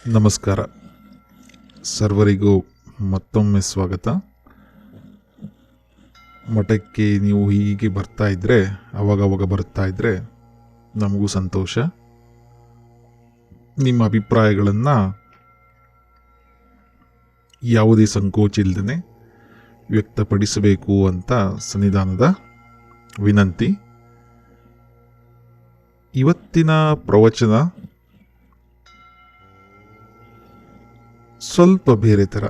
ನಮಸ್ಕಾರ. ಸರ್ವರಿಗೂ ಮತ್ತೊಮ್ಮೆ ಸ್ವಾಗತ. ಮಠಕ್ಕೆ ನೀವು ಹೀಗೆ ಬರ್ತಾ ಇದ್ದರೆ, ಅವಾಗವಾಗ ಬರ್ತಾ ಇದ್ದರೆ ನಮಗೂ ಸಂತೋಷ. ನಿಮ್ಮ ಅಭಿಪ್ರಾಯಗಳನ್ನು ಯಾವುದೇ ಸಂಕೋಚ ಇಲ್ಲದೇ ವ್ಯಕ್ತಪಡಿಸಬೇಕು ಅಂತ ಸನ್ನಿಧಾನದ ವಿನಂತಿ. ಇವತ್ತಿನ ಪ್ರವಚನ ಸ್ವಲ್ಪ ಬೇರೆ ಥರ.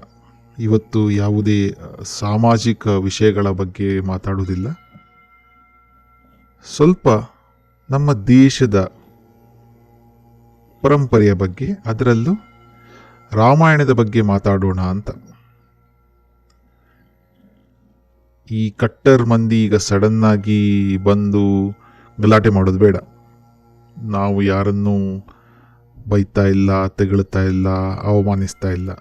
ಇವತ್ತು ಯಾವುದೇ ಸಾಮಾಜಿಕ ವಿಷಯಗಳ ಬಗ್ಗೆ ಮಾತಾಡುವುದಿಲ್ಲ. ಸ್ವಲ್ಪ ನಮ್ಮ ದೇಶದ ಪರಂಪರೆಯ ಬಗ್ಗೆ, ಅದರಲ್ಲೂ ರಾಮಾಯಣದ ಬಗ್ಗೆ ಮಾತಾಡೋಣ ಅಂತ. ಈ ಕಟ್ಟರ್ ಮಂದಿ ಈಗ ಸಡನ್ನಾಗಿ ಬಂದು ಗಲಾಟೆ ಮಾಡೋದು ಬೇಡ. ನಾವು ಯಾರನ್ನೂ ಬೈತಾ ಇಲ್ಲ, ತೆಗಳ್ತಾ ಇಲ್ಲ, ಅವಮಾನಿಸ್ತಾ ಇಲ್ಲ.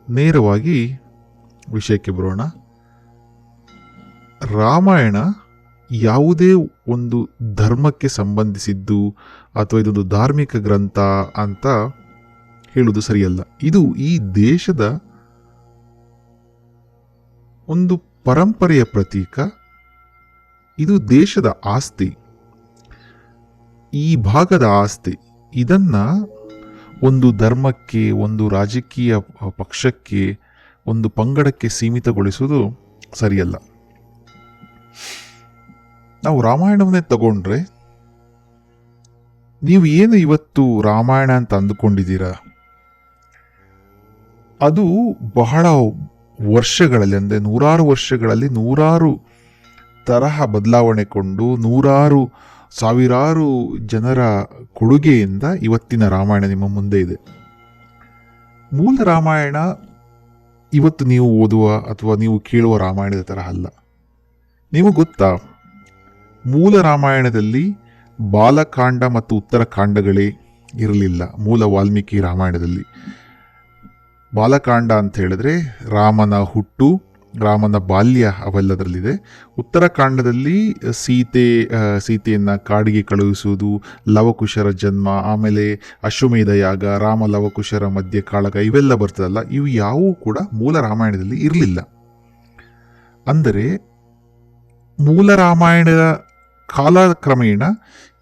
ನೇರವಾಗಿ ವಿಷಯಕ್ಕೆ ಬರೋಣ. ರಾಮಾಯಣ ಯಾವುದೇ ಒಂದು ಧರ್ಮಕ್ಕೆ ಸಂಬಂಧಿಸಿದ್ದು ಅಥವಾ ಇದೊಂದು ಧಾರ್ಮಿಕ ಗ್ರಂಥ ಅಂತ ಹೇಳುವುದು ಸರಿಯಲ್ಲ. ಇದು ಈ ದೇಶದ ಒಂದು ಪರಂಪರೆಯ ಪ್ರತೀಕ. ಇದು ದೇಶದ ಆಸ್ತಿ, ಈ ಭಾಗದ ಆಸ್ತಿ. ಇದನ್ನ ಒಂದು ಧರ್ಮಕ್ಕೆ, ಒಂದು ರಾಜಕೀಯ ಪಕ್ಷಕ್ಕೆ, ಒಂದು ಪಂಗಡಕ್ಕೆ ಸೀಮಿತಗೊಳಿಸುವುದು ಸರಿಯಲ್ಲ. ನಾವು ರಾಮಾಯಣವನ್ನೇ ತಗೊಂಡ್ರೆ, ನೀವು ಏನು ಇವತ್ತು ರಾಮಾಯಣ ಅಂತ ಅಂದುಕೊಂಡಿದ್ದೀರಾ, ಅದು ಬಹಳ ವರ್ಷಗಳಲ್ಲಿ, ಅಂದರೆ ನೂರಾರು ವರ್ಷಗಳಲ್ಲಿ ನೂರಾರು ತರಹ ಬದಲಾವಣೆ ಕೊಂಡು, ನೂರಾರು ಸಾವಿರಾರು ಜನರ ಕೊಡುಗೆಯಿಂದ ಇವತ್ತಿನ ರಾಮಾಯಣ ನಿಮ್ಮ ಮುಂದೆ ಇದೆ. ಮೂಲ ರಾಮಾಯಣ ಇವತ್ತು ನೀವು ಓದುವ ಅಥವಾ ನೀವು ಕೇಳುವ ರಾಮಾಯಣದ ತರಹ ಅಲ್ಲ. ನೀವು ಗೊತ್ತಾ, ಮೂಲ ರಾಮಾಯಣದಲ್ಲಿ ಬಾಲಕಾಂಡ ಮತ್ತು ಉತ್ತರಕಾಂಡಗಳೇ ಇರಲಿಲ್ಲ. ಮೂಲ ವಾಲ್ಮೀಕಿ ರಾಮಾಯಣದಲ್ಲಿ ಬಾಲಕಾಂಡ ಅಂತ ಹೇಳಿದ್ರೆ ರಾಮನ ಹುಟ್ಟು, ರಾಮನ ಬಾಲ್ಯ ಅವೆಲ್ಲದರಲ್ಲಿದೆ. ಉತ್ತರಕಾಂಡದಲ್ಲಿ ಸೀತೆಯನ್ನು ಕಾಡಿಗೆ ಕಳುಹಿಸುವುದು, ಲವಕುಶರ ಜನ್ಮ, ಆಮೇಲೆ ಅಶ್ವಮೇಧ ಯಾಗ, ರಾಮ ಲವಕುಶರ ಮಧ್ಯೆ ಕಾಳಗ, ಇವೆಲ್ಲ ಬರ್ತದಲ್ಲ, ಇವು ಯಾವುವು ಕೂಡ ಮೂಲ ರಾಮಾಯಣದಲ್ಲಿ ಇರಲಿಲ್ಲ. ಅಂದರೆ ಮೂಲ ರಾಮಾಯಣದ ಕಾಲಕ್ರಮೇಣ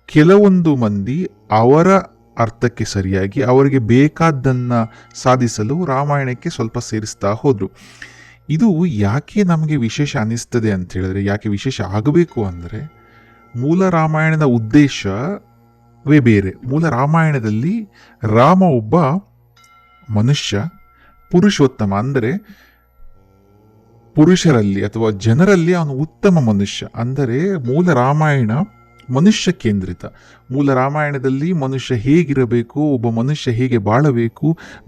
ಕೆಲವೊಂದು ಮಂದಿ ಅವರ ಅರ್ಥಕ್ಕೆ ಸರಿಯಾಗಿ ಅವರಿಗೆ ಬೇಕಾದ್ದನ್ನು ಸಾಧಿಸಲು ರಾಮಾಯಣಕ್ಕೆ ಸ್ವಲ್ಪ ಸೇರಿಸ್ತಾ ಹೋದರು. ಇದು ಯಾಕೆ ನಮಗೆ ವಿಶೇಷ ಅನ್ನಿಸ್ತದೆ ಅಂತ ಹೇಳಿದ್ರೆ, ಯಾಕೆ ವಿಶೇಷ ಆಗಬೇಕು ಅಂದರೆ, ಮೂಲ ರಾಮಾಯಣದ ಉದ್ದೇಶವೇ ಬೇರೆ. ಮೂಲ ರಾಮಾಯಣದಲ್ಲಿ ರಾಮ ಒಬ್ಬ ಮನುಷ್ಯ, ಪುರುಷೋತ್ತಮ. ಅಂದರೆ ಪುರುಷರಲ್ಲಿ ಅಥವಾ ಜನರಲ್ಲಿ ಅವನು ಉತ್ತಮ ಮನುಷ್ಯ. ಅಂದರೆ ಮೂಲ ರಾಮಾಯಣ ಮನುಷ್ಯ ಕೇಂದ್ರಿತ. ಮೂಲ ರಾಮಾಯಣದಲ್ಲಿ ಮನುಷ್ಯ ಹೇಗಿರಬೇಕು, ಒಬ್ಬ ಮನುಷ್ಯ ಹೇಗೆ ಬಾಳಬೇಕು,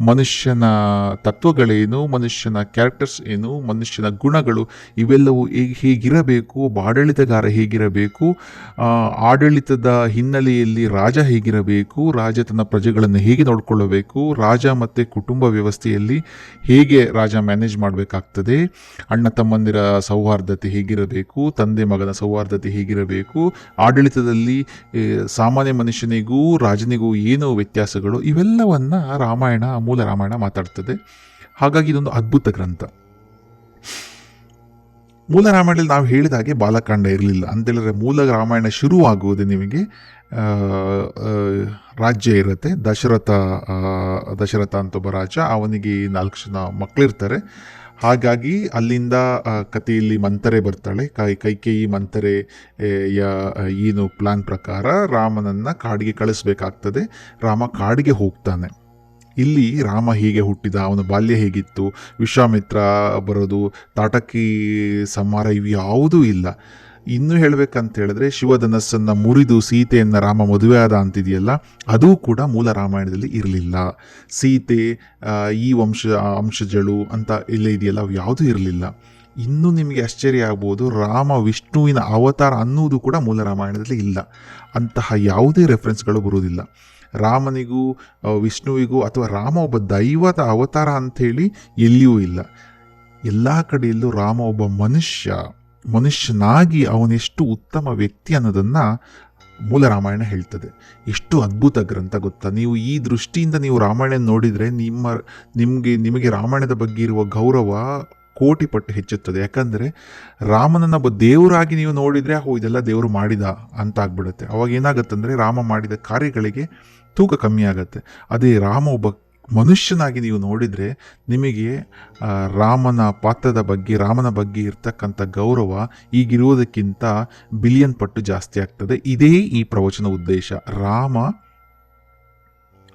ಮನುಷ್ಯನ ತತ್ವಗಳೇನು, ಮನುಷ್ಯನ ಕ್ಯಾರೆಕ್ಟರ್ಸ್ ಏನು, ಮನುಷ್ಯನ ಗುಣಗಳು, ಇವೆಲ್ಲವೂ ಹೇಗಿರಬೇಕು, ಒಬ್ಬ ಆಡಳಿತಗಾರ ಹೇಗಿರಬೇಕು, ಆಡಳಿತದ ಹಿನ್ನೆಲೆಯಲ್ಲಿ ರಾಜ ಹೇಗಿರಬೇಕು, ರಾಜ ತನ್ನ ಪ್ರಜೆಗಳನ್ನು ಹೇಗೆ ನೋಡಿಕೊಳ್ಳಬೇಕು, ರಾಜ ಮತ್ತು ಕುಟುಂಬ ವ್ಯವಸ್ಥೆಯಲ್ಲಿ ಹೇಗೆ ರಾಜ ಮ್ಯಾನೇಜ್ ಮಾಡಬೇಕಾಗ್ತದೆ, ಅಣ್ಣ ತಮ್ಮಂದಿರ ಸೌಹಾರ್ದತೆ ಹೇಗಿರಬೇಕು, ತಂದೆ ಮಗನ ಸೌಹಾರ್ದತೆ ಹೇಗಿರಬೇಕು, ಆಡಳಿತದಲ್ಲಿ ಸಾಮಾನ್ಯ ಮನುಷ್ಯನಿಗೂ ರಾಜನಿಗೂ ಏನು ವ್ಯತ್ಯಾಸಗಳು, ಇವೆಲ್ಲವನ್ನ ಮೂಲ ರಾಮಾಯಣ ಮಾತಾಡ್ತದೆ. ಹಾಗಾಗಿ ಇದೊಂದು ಅದ್ಭುತ ಗ್ರಂಥ. ಮೂಲ ರಾಮಾಯಣದಲ್ಲಿ ನಾವು ಹೇಳಿದ ಹಾಗೆ ಬಾಲಕಾಂಡ ಇರಲಿಲ್ಲ. ಅಂತೇಳಿದ್ರೆ ಮೂಲ ರಾಮಾಯಣ ಶುರುವಾಗುವುದೇ ನಿಮಗೆ ರಾಜ್ಯ ಇರುತ್ತೆ. ದಶರಥ ಅಂತ ಒಬ್ಬ ರಾಜ, ಅವನಿಗೆ 4 ಜನ ಮಕ್ಕಳಿರ್ತಾರೆ. ಹಾಗಾಗಿ ಅಲ್ಲಿಂದ ಕಥೆಯಲ್ಲಿ ಮಂಥರೆ ಬರ್ತಾಳೆ. ಕೈಕೇಯಿ ಮಂಥರೆಯ ಏನು ಪ್ಲಾನ್ ಪ್ರಕಾರ ರಾಮನನ್ನ ಕಾಡಿಗೆ ಕಳಿಸ್ಬೇಕಾಗ್ತದೆ. ರಾಮ ಕಾಡಿಗೆ ಹೋಗ್ತಾನೆ. ಇಲ್ಲಿ ರಾಮ ಹೇಗೆ ಹುಟ್ಟಿದ, ಅವನ ಬಾಲ್ಯ ಹೇಗಿತ್ತು, ವಿಶ್ವಾಮಿತ್ರ ಬರೋದು, ತಾಟಕಿ ಸಂಹಾರ, ಇವು ಯಾವುದೂ ಇಲ್ಲ. ಇನ್ನೂ ಹೇಳಬೇಕಂತ ಹೇಳಿದ್ರೆ, ಶಿವಧನಸ್ಸನ್ನು ಮುರಿದು ಸೀತೆಯನ್ನು ರಾಮ ಮದುವೆ ಆದ ಅಂತಿದೆಯಲ್ಲ, ಅದೂ ಕೂಡ ಮೂಲ ರಾಮಾಯಣದಲ್ಲಿ ಇರಲಿಲ್ಲ. ಸೀತೆ ಈ ಅಂಶಜಳು ಅಂತ ಇಲ್ಲ ಇದೆಯಲ್ಲ, ಅವು ಯಾವುದೂ ಇರಲಿಲ್ಲ. ಇನ್ನೂ ನಿಮಗೆ ಆಶ್ಚರ್ಯ ಆಗ್ಬೋದು, ರಾಮ ವಿಷ್ಣುವಿನ ಅವತಾರ ಅನ್ನುವುದು ಕೂಡ ಮೂಲ ರಾಮಾಯಣದಲ್ಲಿ ಇಲ್ಲ. ಅಂತಹ ಯಾವುದೇ ರೆಫರೆನ್ಸ್ಗಳು ಬರುವುದಿಲ್ಲ. ರಾಮನಿಗೂ ವಿಷ್ಣುವಿಗೂ ಅಥವಾ ರಾಮ ಒಬ್ಬ ದೈವದ ಅವತಾರ ಅಂಥೇಳಿ ಎಲ್ಲಿಯೂ ಇಲ್ಲ. ಎಲ್ಲ ಕಡೆಯಲ್ಲೂ ರಾಮ ಒಬ್ಬ ಮನುಷ್ಯನಾಗಿ ಅವನೆಷ್ಟು ಉತ್ತಮ ವ್ಯಕ್ತಿ ಅನ್ನೋದನ್ನು ಮೂಲ ರಾಮಾಯಣ ಹೇಳ್ತದೆ. ಎಷ್ಟು ಅದ್ಭುತ ಗ್ರಂಥ ಗೊತ್ತಾ. ನೀವು ಈ ದೃಷ್ಟಿಯಿಂದ ನೀವು ರಾಮಾಯಣ ನೋಡಿದರೆ ನಿಮಗೆ ರಾಮಾಯಣದ ಬಗ್ಗೆ ಇರುವ ಗೌರವ ಕೋಟಿ ಪಟ್ಟು ಹೆಚ್ಚುತ್ತದೆ. ಯಾಕಂದರೆ ರಾಮನನ್ನ ಒಬ್ಬ ದೇವರಾಗಿ ನೀವು ನೋಡಿದರೆ ಇದೆಲ್ಲ ದೇವರು ಮಾಡಿದ ಅಂತ ಆಗ್ಬಿಡುತ್ತೆ. ಅವಾಗ ಏನಾಗುತ್ತಂದರೆ ರಾಮ ಮಾಡಿದ ಕಾರ್ಯಗಳಿಗೆ ತೂಕ ಕಮ್ಮಿ ಆಗುತ್ತೆ. ಅದೇ ರಾಮ ಒಬ್ಬ ಮನುಷ್ಯನಾಗಿ ನೀವು ನೋಡಿದರೆ ನಿಮಗೆ ರಾಮನ ಪಾತ್ರದ ಬಗ್ಗೆ, ರಾಮನ ಬಗ್ಗೆ ಇರ್ತಕ್ಕಂಥ ಗೌರವ ಈಗಿರುವುದಕ್ಕಿಂತ ಬಿಲಿಯನ್ ಪಟ್ಟು ಜಾಸ್ತಿ ಆಗ್ತದೆ. ಇದೇ ಈ ಪ್ರವಚನ ಉದ್ದೇಶ.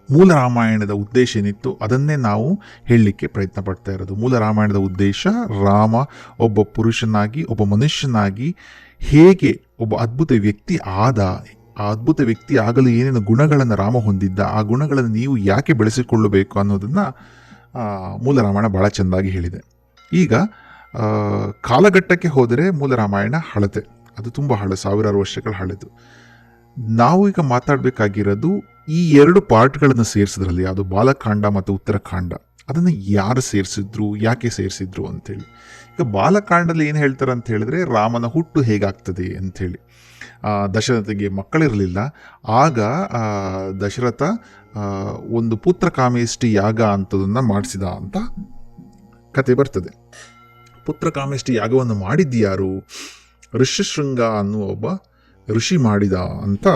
ಮೂಲ ರಾಮಾಯಣದ ಉದ್ದೇಶ ಏನಿತ್ತು ಅದನ್ನೇ ನಾವು ಹೇಳಲಿಕ್ಕೆ ಪ್ರಯತ್ನ ಪಡ್ತಾ ಇರೋದು. ಮೂಲ ರಾಮಾಯಣದ ಉದ್ದೇಶ ರಾಮ ಒಬ್ಬ ಪುರುಷನಾಗಿ, ಒಬ್ಬ ಮನುಷ್ಯನಾಗಿ ಹೇಗೆ ಒಬ್ಬ ಅದ್ಭುತ ವ್ಯಕ್ತಿ ಆದ, ಆ ಅದ್ಭುತ ವ್ಯಕ್ತಿ ಆಗಲು ಏನೇನು ಗುಣಗಳನ್ನು ರಾಮ ಹೊಂದಿದ್ದ, ಆ ಗುಣಗಳನ್ನು ನೀವು ಯಾಕೆ ಬೆಳೆಸಿಕೊಳ್ಳಬೇಕು ಅನ್ನೋದನ್ನು ಮೂಲ ರಾಮಾಯಣ ಭಾಳ ಚೆಂದಾಗಿ ಹೇಳಿದೆ. ಈಗ ಕಾಲಘಟ್ಟಕ್ಕೆ ಹೋದರೆ ಮೂಲ ರಾಮಾಯಣ ಹಳತೆ, ಅದು ತುಂಬ ಸಾವಿರಾರು ವರ್ಷಗಳ ಹಳೆದು. ನಾವು ಈಗ ಮಾತಾಡಬೇಕಾಗಿರೋದು ಈ ಎರಡು ಪಾರ್ಟ್ಗಳನ್ನು ಸೇರಿಸಿದ್ರಲ್ಲಿ, ಅದು ಬಾಲಕಾಂಡ ಮತ್ತು ಉತ್ತರಕಾಂಡ, ಅದನ್ನು ಯಾರು ಸೇರಿಸಿದ್ರು, ಯಾಕೆ ಸೇರಿಸಿದ್ರು ಅಂಥೇಳಿ. ಈಗ ಬಾಲಕಾಂಡದಲ್ಲಿ ಏನು ಹೇಳ್ತಾರೆ ಅಂತ ಹೇಳಿದ್ರೆ, ರಾಮನ ಹುಟ್ಟು ಹೇಗಾಗ್ತದೆ ಅಂಥೇಳಿ. ದಶರಥನಿಗೆ ಮಕ್ಕಳಿರಲಿಲ್ಲ. ಆಗ ದಶರಥ ಒಂದು ಪುತ್ರಕಾಮೇಷ್ಟಿ ಯಾಗ ಅಂಥದನ್ನು ಮಾಡಿಸಿದ ಅಂತ ಕತೆ ಬರ್ತದೆ. ಪುತ್ರಕಾಮೇಷ್ಟಿ ಯಾಗವನ್ನು ಮಾಡಿದ್ಯಾರು? ಋಷ್ಯಶೃಂಗ ಅನ್ನುವ ಒಬ್ಬ ಋಷಿ ಮಾಡಿದ ಅಂತ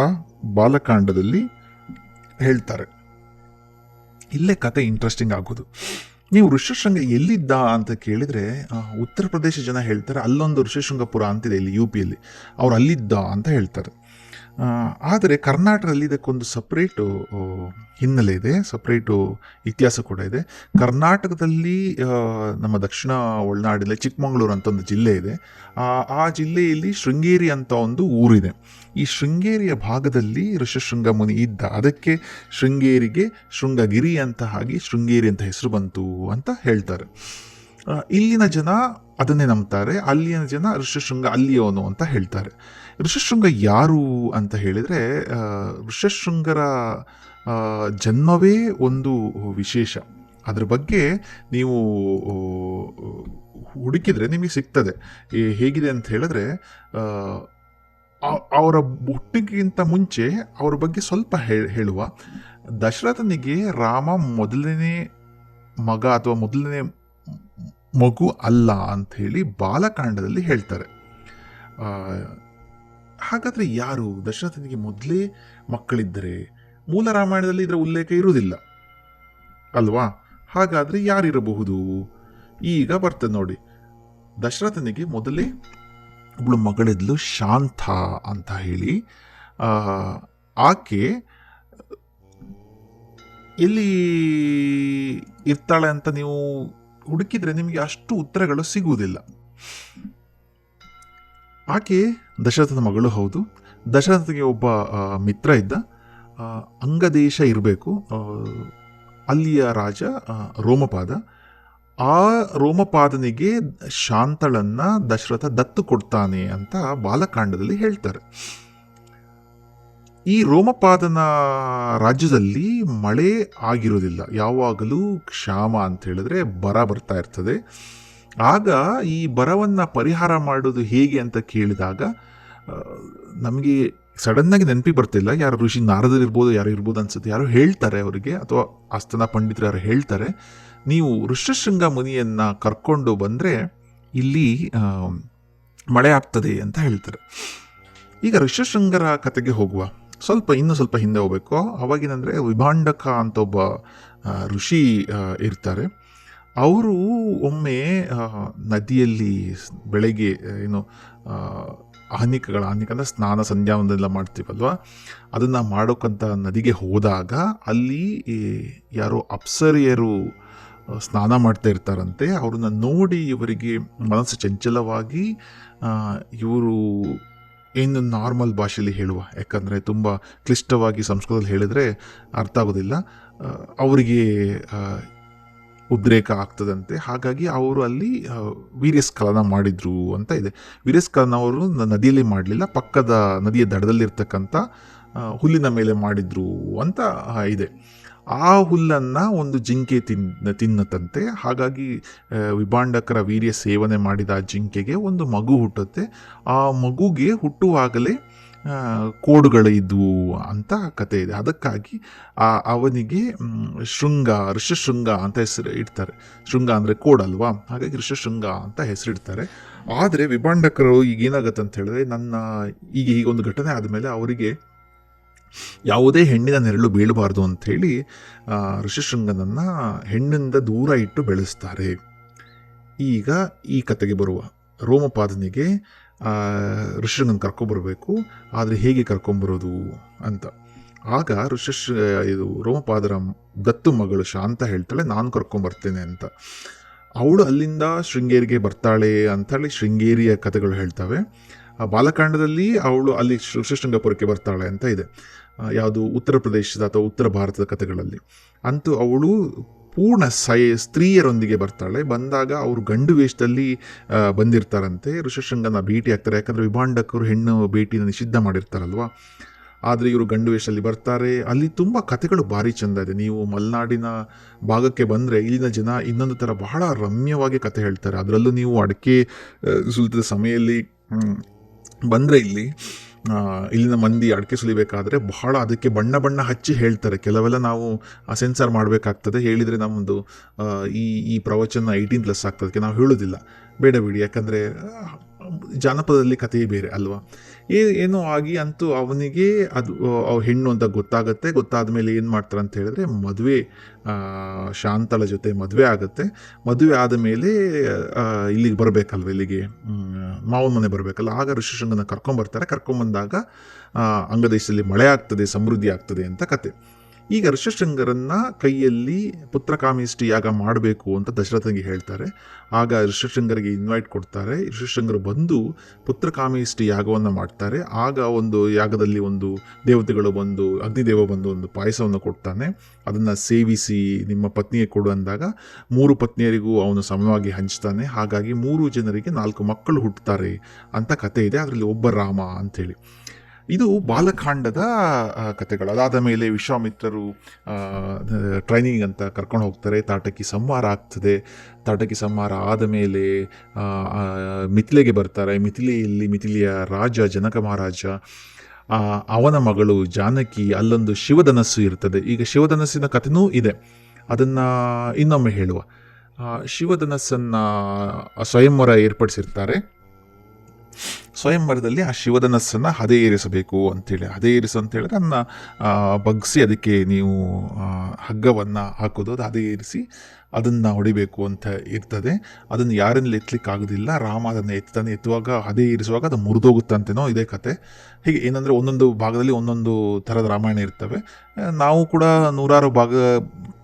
ಬಾಲಕಾಂಡದಲ್ಲಿ ಹೇಳ್ತಾರೆ. ಇಲ್ಲೇ ಕತೆ ಇಂಟ್ರೆಸ್ಟಿಂಗ್ ಆಗೋದು. ನೀವು ಋಷ್ಯಶೃಂಗ ಎಲ್ಲಿದ್ದ ಅಂತ ಕೇಳಿದರೆ, ಉತ್ತರ ಪ್ರದೇಶ ಜನ ಹೇಳ್ತಾರೆ ಅಲ್ಲೊಂದು ಋಷ್ಯಶೃಂಗಪುರ ಅಂತಿದೆ ಇಲ್ಲಿ UPಯಲ್ಲಿ, ಅವ್ರು ಅಲ್ಲಿದ್ದ ಅಂತ ಹೇಳ್ತಾರೆ. ಆದರೆ ಕರ್ನಾಟಕದಲ್ಲಿ ಇದಕ್ಕೊಂದು ಸಪ್ರೇಟು ಹಿನ್ನೆಲೆ ಇದೆ, ಸಪ್ರೇಟು ಇತಿಹಾಸ ಕೂಡ ಇದೆ. ಕರ್ನಾಟಕದಲ್ಲಿ ನಮ್ಮ ದಕ್ಷಿಣ ಒಳನಾಡಿನಲ್ಲಿ ಚಿಕ್ಕಮಗಳೂರು ಅಂತ ಒಂದು ಜಿಲ್ಲೆ ಇದೆ. ಆ ಜಿಲ್ಲೆಯಲ್ಲಿ ಶೃಂಗೇರಿ ಅಂತ ಒಂದು ಊರಿದೆ. ಈ ಶೃಂಗೇರಿಯ ಭಾಗದಲ್ಲಿ ಋಷ್ಯಶೃಂಗ ಮುನಿ ಇದ್ದ. ಅದಕ್ಕೆ ಶೃಂಗೇರಿಗೆ ಶೃಂಗಗಿರಿ ಅಂತ ಆಗಿ ಶೃಂಗೇರಿ ಅಂತ ಹೆಸರು ಬಂತು ಅಂತ ಹೇಳ್ತಾರೆ. ಇಲ್ಲಿನ ಜನ ಅದನ್ನೇ ನಂಬ್ತಾರೆ. ಅಲ್ಲಿನ ಜನ ಋಷ್ಯಶೃಂಗ ಅಲ್ಲಿಯವನು ಅಂತ ಹೇಳ್ತಾರೆ. ಋಷ್ಯಶೃಂಗ ಯಾರು ಅಂತ ಹೇಳಿದರೆ, ಋಷ್ಯಶೃಂಗರ ಜನ್ಮವೇ ಒಂದು ವಿಶೇಷ. ಅದ್ರ ಬಗ್ಗೆ ನೀವು ಹುಡುಕಿದ್ರೆ ನಿಮಗೆ ಸಿಗ್ತದೆ. ಹೇಗಿದೆ ಅಂತ ಹೇಳಿದ್ರೆ, ಅವರ ಹುಟ್ಟಿಗಿಂತ ಮುಂಚೆ ಅವ್ರ ಬಗ್ಗೆ ಸ್ವಲ್ಪ ಹೇಳುವ. ದಶರಥನಿಗೆ ರಾಮ ಮೊದಲನೇ ಮಗ ಅಥವಾ ಮೊದಲನೇ ಮಗು ಅಲ್ಲ ಅಂಥೇಳಿ ಬಾಲಕಾಂಡದಲ್ಲಿ ಹೇಳ್ತಾರೆ. ಹಾಗಾದರೆ ಯಾರು? ದಶರಥನಿಗೆ ಮೊದಲೇ ಮಕ್ಕಳಿದ್ದರೆ ಮೂಲ ರಾಮಾಯಣದಲ್ಲಿ ಇದರ ಉಲ್ಲೇಖ ಇರುವುದಿಲ್ಲ ಅಲ್ವಾ? ಹಾಗಾದರೆ ಯಾರಿರಬಹುದು? ಈಗ ಬರ್ತದೆ ನೋಡಿ. ದಶರಥನಿಗೆ ಮೊದಲೇ ಒಬ್ಬಳು ಮಗಳಿದ್ಲು, ಶಾಂತ ಅಂತ ಹೇಳಿ. ಆಕೆ ಎಲ್ಲಿ ಇರ್ತಾಳೆ ಅಂತ ನೀವು ಹುಡುಕಿದ್ರೆ ನಿಮಗೆ ಅಷ್ಟು ಉತ್ತರಗಳು ಸಿಗುವುದಿಲ್ಲ. ಆಕೆ ದಶರಥನ ಮಗಳು ಹೌದು. ದಶರಥನಿಗೆ ಒಬ್ಬ ಮಿತ್ರ ಇದ್ದ, ಅಂಗದೇಶ ಇರಬೇಕು. ಅಲ್ಲಿಯ ರಾಜ ರೋಮಪಾದ. ಆ ರೋಮಪಾದನಿಗೆ ಶಾಂತಳನ್ನ ದಶರಥ ದತ್ತು ಕೊಡ್ತಾನೆ ಅಂತ ಬಾಲಕಾಂಡದಲ್ಲಿ ಹೇಳ್ತಾರೆ. ಈ ರೋಮಪಾದನ ರಾಜ್ಯದಲ್ಲಿ ಮಳೆ ಆಗಿರೋದಿಲ್ಲ, ಯಾವಾಗಲೂ ಕ್ಷಾಮ ಅಂತ ಹೇಳಿದ್ರೆ ಬರ ಬರ್ತಾ ಇರ್ತದೆ. ಆಗ ಈ ಬರವನ್ನು ಪರಿಹಾರ ಮಾಡೋದು ಹೇಗೆ ಅಂತ ಕೇಳಿದಾಗ ನಮಗೆ ಸಡನ್ನಾಗಿ ನೆನಪಿ ಬರ್ತಿಲ್ಲ. ಯಾರು ಋಷಿ ನಾರದರಿರ್ಬೋದು, ಯಾರು ಇರ್ಬೋದು ಅನ್ಸುತ್ತೆ, ಯಾರು ಹೇಳ್ತಾರೆ ಅವರಿಗೆ, ಅಥವಾ ಆಸ್ಥಾನ ಪಂಡಿತರು ಯಾರು ಹೇಳ್ತಾರೆ, ನೀವು ಋಷ್ಯಶೃಂಗ ಮುನಿಯನ್ನು ಕರ್ಕೊಂಡು ಬಂದರೆ ಇಲ್ಲಿ ಮಳೆ ಆಗ್ತದೆ ಅಂತ ಹೇಳ್ತಾರೆ. ಈಗ ಋಷ್ಯಶೃಂಗರ ಕತೆಗೆ ಹೋಗುವ. ಇನ್ನೂ ಸ್ವಲ್ಪ ಹಿಂದೆ ಹೋಗಬೇಕು. ಅವಾಗಿನಂದರೆ ವಿಭಾಂಡಕ ಅಂತ ಒಬ್ಬ ಋಷಿ ಇರ್ತಾರೆ. ಅವರು ಒಮ್ಮೆ ನದಿಯಲ್ಲಿ ಬೆಳಗ್ಗೆ ಆಹ್ನಿಕ ಅಂದರೆ ಸ್ನಾನ ಸಂಧ್ಯಾವನ್ನೆಲ್ಲ ಮಾಡ್ತೀವಲ್ವ, ಅದನ್ನು ಮಾಡೋಕ್ಕಂತ ನದಿಗೆ ಹೋದಾಗ ಅಲ್ಲಿ ಯಾರೋ ಅಪ್ಸರಿಯರು ಸ್ನಾನ ಮಾಡ್ತಾ ಇರ್ತಾರಂತೆ. ಅವ್ರನ್ನ ನೋಡಿ ಇವರಿಗೆ ಮನಸ್ಸು ಚಂಚಲವಾಗಿ, ಇವರು ಏನು ನಾರ್ಮಲ್ ಭಾಷೆಯಲ್ಲಿ ಹೇಳುವ, ಯಾಕಂದರೆ ತುಂಬ ಕ್ಲಿಷ್ಟವಾಗಿ ಸಂಸ್ಕೃತದಲ್ಲಿ ಹೇಳಿದರೆ ಅರ್ಥ ಆಗೋದಿಲ್ಲ, ಅವರಿಗೆ ಉದ್ರೇಕ ಆಗ್ತದಂತೆ. ಹಾಗಾಗಿ ಅವರು ಅಲ್ಲಿ ವೀರ್ಯಸ್ಖಲನ ಮಾಡಿದ್ರು ಅಂತ ಇದೆ. ವೀರ್ಯಸ್ಖಲನ ಅವರು ನದಿಯಲ್ಲಿ ಮಾಡಲಿಲ್ಲ, ಪಕ್ಕದ ನದಿಯ ದಡದಲ್ಲಿರ್ತಕ್ಕಂಥ ಹುಲ್ಲಿನ ಮೇಲೆ ಮಾಡಿದ್ರು ಅಂತ ಇದೆ. ಆ ಹುಲ್ಲನ್ನು ಒಂದು ಜಿಂಕೆ ತಿನ್ನತಂತೆ. ಹಾಗಾಗಿ ವಿಭಾಂಡಕರ ವೀರ್ಯ ಸೇವನೆ ಮಾಡಿದ ಆ ಜಿಂಕೆಗೆ ಒಂದು ಮಗು ಹುಟ್ಟುತ್ತೆ. ಆ ಮಗುಗೆ ಹುಟ್ಟುವಾಗಲೇ ಕೋಡುಗಳು ಇದ್ವು ಅಂತ ಕತೆ ಇದೆ. ಅದಕ್ಕಾಗಿ ಅವನಿಗೆ ಋಷಶೃಂಗ ಅಂತ ಹೆಸರು ಇಡ್ತಾರೆ. ಶೃಂಗ ಅಂದರೆ ಕೋಡಲ್ವಾ, ಹಾಗಾಗಿ ಋಷಶೃಂಗ ಅಂತ ಹೆಸರಿಡ್ತಾರೆ. ಆದರೆ ವಿಭಾಂಡಕರು ಈಗ ಏನಾಗತ್ತೆ ಅಂತ ಹೇಳಿದ್ರೆ, ಈಗ ಒಂದು ಘಟನೆ ಆದಮೇಲೆ ಅವರಿಗೆ ಯಾವುದೇ ಹೆಣ್ಣಿನ ನೆರಳು ಬೀಳಬಾರ್ದು ಅಂಥೇಳಿ ಋಷಶೃಂಗನನ್ನು ಹೆಣ್ಣಿಂದ ದೂರ ಇಟ್ಟು ಬೆಳೆಸ್ತಾರೆ. ಈಗ ಈ ಕತೆಗೆ ಬರುವ ರೋಮಪಾದನಿಗೆ ಋಷಶೃಂಗನ ಕರ್ಕೊಂಬರ್ಬೇಕು. ಆದರೆ ಹೇಗೆ ಕರ್ಕೊಂಬರೋದು ಅಂತ ಆಗ ಇದು ರೋಮಪಾದರ ದತ್ತು ಮಗಳು ಶಾಂತ ಹೇಳ್ತಾಳೆ, ನಾನು ಕರ್ಕೊಂಬರ್ತೇನೆ ಅಂತ. ಅವಳು ಅಲ್ಲಿಂದ ಶೃಂಗೇರಿಗೆ ಬರ್ತಾಳೆ ಅಂಥೇಳಿ ಶೃಂಗೇರಿಯ ಕಥೆಗಳು ಹೇಳ್ತವೆ. ಆ ಬಾಲಕಾಂಡದಲ್ಲಿ ಅವಳು ಅಲ್ಲಿ ಋಷಶೃಂಗಪುರಕ್ಕೆ ಬರ್ತಾಳೆ ಅಂತ ಇದೆ, ಯಾವುದು ಉತ್ತರ ಪ್ರದೇಶದ ಅಥವಾ ಉತ್ತರ ಭಾರತದ ಕಥೆಗಳಲ್ಲಿ. ಅಂತೂ ಅವಳು ಪೂರ್ಣ ಸ್ತ್ರೀಯರೊಂದಿಗೆ ಬರ್ತಾಳೆ. ಬಂದಾಗ ಅವರು ಗಂಡು ವೇಷದಲ್ಲಿ ಬಂದಿರ್ತಾರಂತೆ, ಋಷಶೃಂಗನ ಭೇಟಿ ಆಗ್ತಾರೆ. ಯಾಕಂದರೆ ವಿಭಾಂಡಕರು ಹೆಣ್ಣು ಭೇಟಿನ ನಿಷಿದ್ಧ ಮಾಡಿರ್ತಾರಲ್ವ. ಆದರೆ ಇವರು ಗಂಡು ವೇಷದಲ್ಲಿ ಬರ್ತಾರೆ. ಅಲ್ಲಿ ತುಂಬ ಕಥೆಗಳು ಭಾರಿ ಚೆಂದ ಇದೆ. ನೀವು ಮಲೆನಾಡಿನ ಭಾಗಕ್ಕೆ ಬಂದರೆ ಇಲ್ಲಿನ ಜನ ಇನ್ನೊಂದು ಥರ ಬಹಳ ರಮ್ಯವಾಗಿ ಕತೆ ಹೇಳ್ತಾರೆ. ಅದರಲ್ಲೂ ನೀವು ಅಡಿಕೆ ಸುಲಿದ ಸಮಯದಲ್ಲಿ ಬಂದರೆ ಇಲ್ಲಿನ ಮಂದಿ ಅಡಿಕೆ ಸುಲಿಬೇಕಾದ್ರೆ ಬಹಳ ಅದಕ್ಕೆ ಬಣ್ಣ ಬಣ್ಣ ಹಚ್ಚಿ ಹೇಳ್ತಾರೆ. ಕೆಲವೆಲ್ಲ ನಾವು ಸೆನ್ಸಾರ್ ಮಾಡಬೇಕಾಗ್ತದೆ, ಹೇಳಿದರೆ ನಮ್ಮದು ಈ ಪ್ರವಚನ 18+ ಆಗ್ತದೆ. ಅದಕ್ಕೆ ನಾವು ಹೇಳೋದಿಲ್ಲ, ಬೇಡ ಬಿಡಿ, ಯಾಕಂದರೆ ಜಾನಪದದಲ್ಲಿ ಕಥೆಯೇ ಬೇರೆ ಅಲ್ವಾ. ಏನೋ ಆಗಿ ಅಂತೂ ಅವನಿಗೆ ಅದು ಹೆಣ್ಣು ಅಂತ ಗೊತ್ತಾಗುತ್ತೆ. ಗೊತ್ತಾದ ಮೇಲೆ ಏನು ಮಾಡ್ತಾರೆ ಅಂತ ಹೇಳಿದ್ರೆ, ಮದುವೆ ಶಾಂತಳ ಜೊತೆ ಮದುವೆ ಆಗುತ್ತೆ. ಮದುವೆ ಆದ ಮೇಲೆ ಇಲ್ಲಿಗೆ ಬರಬೇಕಲ್ವ, ಇಲ್ಲಿಗೆ ಮಾವನ ಮನೆ ಬರಬೇಕಲ್ಲ. ಆಗ ಋಷಶೃಂಗನ ಕರ್ಕೊಂಬರ್ತಾರೆ. ಕರ್ಕೊಂಬಂದಾಗ ಅಂಗದೇಶದಲ್ಲಿ ಮಳೆ ಆಗ್ತದೆ, ಸಮೃದ್ಧಿ ಆಗ್ತದೆ ಅಂತ ಕತೆ. ಈಗ ಋಷಶೃಂಗರನ್ನ ಕೈಯಲ್ಲಿ ಪುತ್ರಕಾಮೇಷ್ಟಿ ಯಾಗ ಮಾಡಬೇಕು ಅಂತ ದಶರಥನಿಗೆ ಹೇಳ್ತಾರೆ. ಆಗ ಋಷಶೃಂಗರಿಗೆ ಇನ್ವೈಟ್ ಕೊಡ್ತಾರೆ. ಋಷಶೃಂಗರು ಬಂದು ಪುತ್ರಕಾಮೇಷ್ಟಿ ಯಾಗವನ್ನು ಮಾಡ್ತಾರೆ. ಆಗ ಒಂದು ಯಾಗದಲ್ಲಿ ಒಂದು ದೇವತೆಗಳು ಬಂದು, ಅಗ್ನಿದೇವ ಬಂದು ಒಂದು ಪಾಯಸವನ್ನು ಕೊಡ್ತಾನೆ. ಅದನ್ನು ಸೇವಿಸಿ ನಿಮ್ಮ ಪತ್ನಿಗೆ ಕೊಡು ಅಂದಾಗ 3 ಪತ್ನಿಯರಿಗೂ ಅವನು ಸಮವಾಗಿ ಹಂಚ್ತಾನೆ. ಹಾಗಾಗಿ 3 ಜನರಿಗೆ 4 ಮಕ್ಕಳು ಹುಟ್ಟುತ್ತಾರೆ ಅಂತ ಕತೆ ಇದೆ. ಅದರಲ್ಲಿ ಒಬ್ಬ ರಾಮ ಅಂಥೇಳಿ. ಇದು ಬಾಲಕಾಂಡದ ಕಥೆಗಳು. ಅದಾದ ಮೇಲೆ ವಿಶ್ವಾಮಿತ್ರರು ಟ್ರೈನಿಂಗ್ ಅಂತ ಕರ್ಕೊಂಡು ಹೋಗ್ತಾರೆ. ತಾಟಕಿ ಸಂಹಾರ ಆಗ್ತದೆ. ತಾಟಕಿ ಸಂಹಾರ ಆದ ಮೇಲೆ ಮಿಥಿಲೆಗೆ ಬರ್ತಾರೆ. ಮಿಥಿಲೆಯ ರಾಜ ಜನಕ ಮಹಾರಾಜ, ಅವನ ಮಗಳು ಜಾನಕಿ, ಅಲ್ಲೊಂದು ಶಿವಧನಸ್ಸು ಇರ್ತದೆ. ಈಗ ಶಿವಧನಸ್ಸಿನ ಕಥೆನೂ ಇದೆ, ಅದನ್ನು ಇನ್ನೊಮ್ಮೆ ಹೇಳುವ. ಶಿವಧನಸ್ಸನ್ನು ಸ್ವಯಂವರ ಏರ್ಪಡಿಸಿರ್ತಾರೆ. ಸ್ವಯಂವರದಲ್ಲಿ ಆ ಶಿವಧನಸ್ಸನ್ನು ಹದೆ ಏರಿಸಬೇಕು ಅಂಥೇಳಿ, ಹದೆ ಏರಿಸು ಅಂತೇಳಿದ್ರೆ ಅದನ್ನು ಬಗ್ಗಿಸಿ ಅದಕ್ಕೆ ನೀವು ಹಗ್ಗವನ್ನು ಹಾಕೋದು, ಅದು ಹದೆ ಏರಿಸಿ ಅದನ್ನು ಹೊಡಿಬೇಕು ಅಂತ ಇರ್ತದೆ. ಅದನ್ನು ಯಾರನ್ನೆಲ್ಲ ಎತ್ತಲಿಕ್ಕೆ ಆಗೋದಿಲ್ಲ. ರಾಮ ಅದನ್ನು ಎತ್ತುವಾಗ ಹದೆ ಏರಿಸುವಾಗ ಅದು ಮುರಿದೋಗುತ್ತಂತೇನೋ ಇದೇ ಕತೆ. ಹೀಗೆ ಏನಂದರೆ ಒಂದೊಂದು ಭಾಗದಲ್ಲಿ ಒಂದೊಂದು ಥರದ ರಾಮಾಯಣ ಇರ್ತವೆ. ನಾವು ಕೂಡ ನೂರಾರು ಭಾಗ